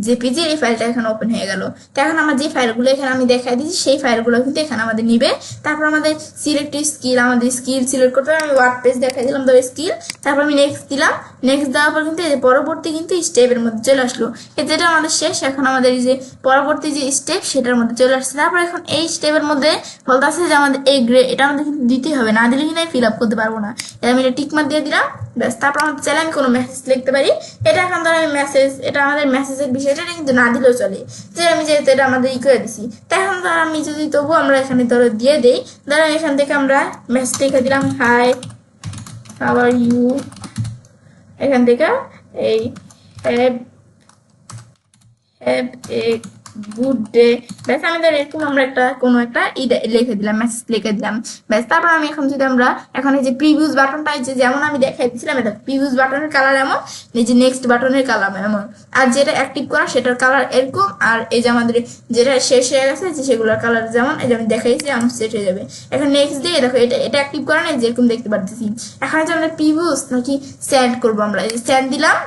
জেপিজি এই ফাইলটা এখানে ওপেন হয়ে গেল। তো এখন আমার যে ফাইলগুলো এখানে আমি দেখাই দিচ্ছি সেই ফাইলগুলো কিন্তু এখানে আমাদের নিবে। তারপর আমাদের সিলেক্ট স্কিল, আমাদের স্কিল সিলেক্ট করতে হবে। আমি ওয়ার্ডপ্রেস দেখাই দিলাম, ধরো স্কিল, তারপর আমি নেক্সট দিলাম। নেক্সট দেওয়ার পর কিন্তু এই যে পরবর্তী কিন্তু স্টেপের মধ্যে চলে আসলো, যেটা আমাদের শেষ। এখন আমাদের এই যে পরবর্তী যে স্টেপ সেটার মধ্যে চলে আসছে। তারপর এখন এই স্টেপের মধ্যে বলতে আসছে যে আমাদের এই গ্রে, এটা আমাদের কিন্তু দিতে হবে, না দিলে কিন্তু আমি ফিল আপ করতে পারবো না। আমি এটা টিকমার্ক দিয়ে দিলাম, ব্যাস। তারপর আমাদের চাইলে আমি কোনো মেসেজ লিখতে পারি, এটা এখন ধরো আমি মেসেজ, এটা আমাদের মেসেজের বিষয়টা কিন্তু না দিলেও চলে, যে আমি যেহেতু এটা আমাদের ই করে দিছি। তাই এখন ধরো আমি যদি তবু আমরা এখানে ধরো দিয়ে দেই, ধরো এখান থেকে আমরা মেসেজ লিখে দিলাম হাই হাউ আর ইউ, এখান থেকে এই হ্যাভ এ গুড ডে। ব্যাস আমি ধর এরকম আমরা কোনো একটা লিখে দিলাম, মেসেজ লিখে দিলাম। ব্যাস তারপর আমি এখন যদি আমরা এখন এই যে প্রিভিউস বাটনটা যেমন আমি দেখাই দিচ্ছিলাম, এটা প্রিভিউস বাটনের কালার এমন, এই যে নেক্সট বাটনের কালার এমন, আর যেটা অ্যাক্টিভ করা সেটার কালার এরকম, আর এই যে আমাদের যেটা শেষ হয়ে গেছে যে সেগুলোর কালার যেমন এই যে আমি দেখাইছি আমার সেট হয়ে যাবে। এখন নেক্সট দিয়ে দেখো এটা অ্যাক্টিভ করা নেই যেরকম দেখতে পারতেছি। এখন যে আমরা প্রিভিউস নাকি সেন্ড করবো, আমরা এই যে সেন্ড দিলাম,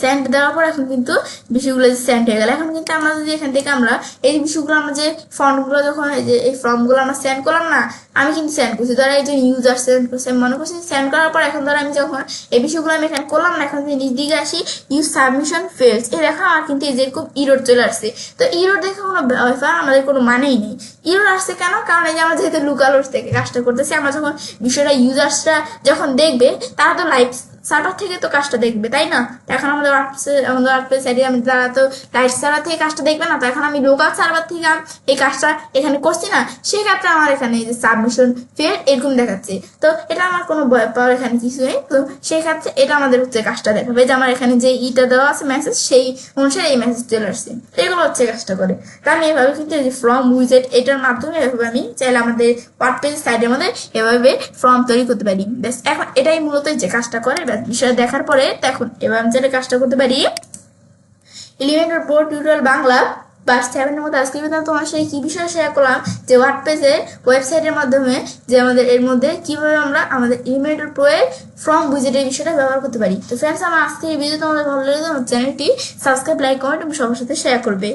সেন্ট দেওয়ার পর এখন কিন্তু বিষয়গুলো সেন্ট হয়ে গেল। এখন কিন্তু আমরা যদি এখান থেকে আমরা এই বিষয়গুলো আমরা যে ফর্মগুলো যখন এই যে এই ফর্মগুলো আমরা সেন্ড করলাম না, আমি কিন্তু সেন্ড করছি, ধরো এই যে ইউজার সেন্ড করছে, মনে করছি সেন্ড করার পর এখন ধরো আমি যখন এই বিষয়গুলো আমি এখানে করলাম না, এখন যদি নিচ দিকে আসি ইউজ সাবমিশন ফেলস, এই দেখো আমার কিন্তু এই যেরকম ইরোর চলে আসছে। তো ইরোর দেখে কোনো ব্যাপার আমাদের কোনো মানেই নেই। ইরোর আসছে কেন? কারণ এই যে আমরা যেহেতু লুকালোর থেকে কাজটা করতেছি, আমরা যখন বিষয়টা ইউজার্সরা যখন দেখবে তারা তো লাইভ সার্ভার থেকে তো কাজটা দেখবে, তাই না? এখন আমাদের ওয়ার্ডপ্রেস সাইডে আমি তারা তো লাইভ সার্ভার থেকে কাজটা দেখবে না, তো এখন আমি লোকাল সার্ভার থেকে এই কাজটা এখানে করছি না, সেক্ষেত্রে আমার এখানে এই যে সাবমিশন ফেল এরকম দেখাচ্ছে। তো এটা আমার কোনো ব্যাপার এখানে কিছু নেই, তো সেই ক্ষেত্রে এটা আমাদের হচ্ছে কাজটা দেখাবে যে আমার এখানে যে ইটা দেওয়া আছে মেসেজ সেই অনুসারে এই মেসেজ চলে আসছে, এগুলো হচ্ছে কাজটা করে। তো আমি এভাবে কিন্তু এই যে ফর্ম উইজেট এটার মাধ্যমে এভাবে আমি চাইলে আমাদের ওয়ার্ডপ্রেস সাইডের মধ্যে এভাবে ফর্ম তৈরি করতে পারি। বেশ, এখন এটাই মূলত যে কাজটা করে বিষয় দেখার পরে এখন এবার আমি যেটা কাজটা করতে পারি, Elementor pro tutorial Bangla part 7 এর মধ্যে আজকে তোমার সাথে কি বিষয় শেয়ার করলাম যে ওয়ার্ডপ্রেসে ওয়েবসাইটের মাধ্যমে যে আমাদের এর মধ্যে কিভাবে আমরা আমাদের এলিমেন্টর প্রো এর ফর্ম উইজেটের বিষয়টা ব্যবহার করতে পারি। তো ফ্রেন্ডস, আমার আজকে এই ভিডিও তোমাদের ভালো লাগলে আমার চ্যানেলটি সাবস্ক্রাইব, লাইক, কমেন্ট এবং সবার সাথে শেয়ার করবে।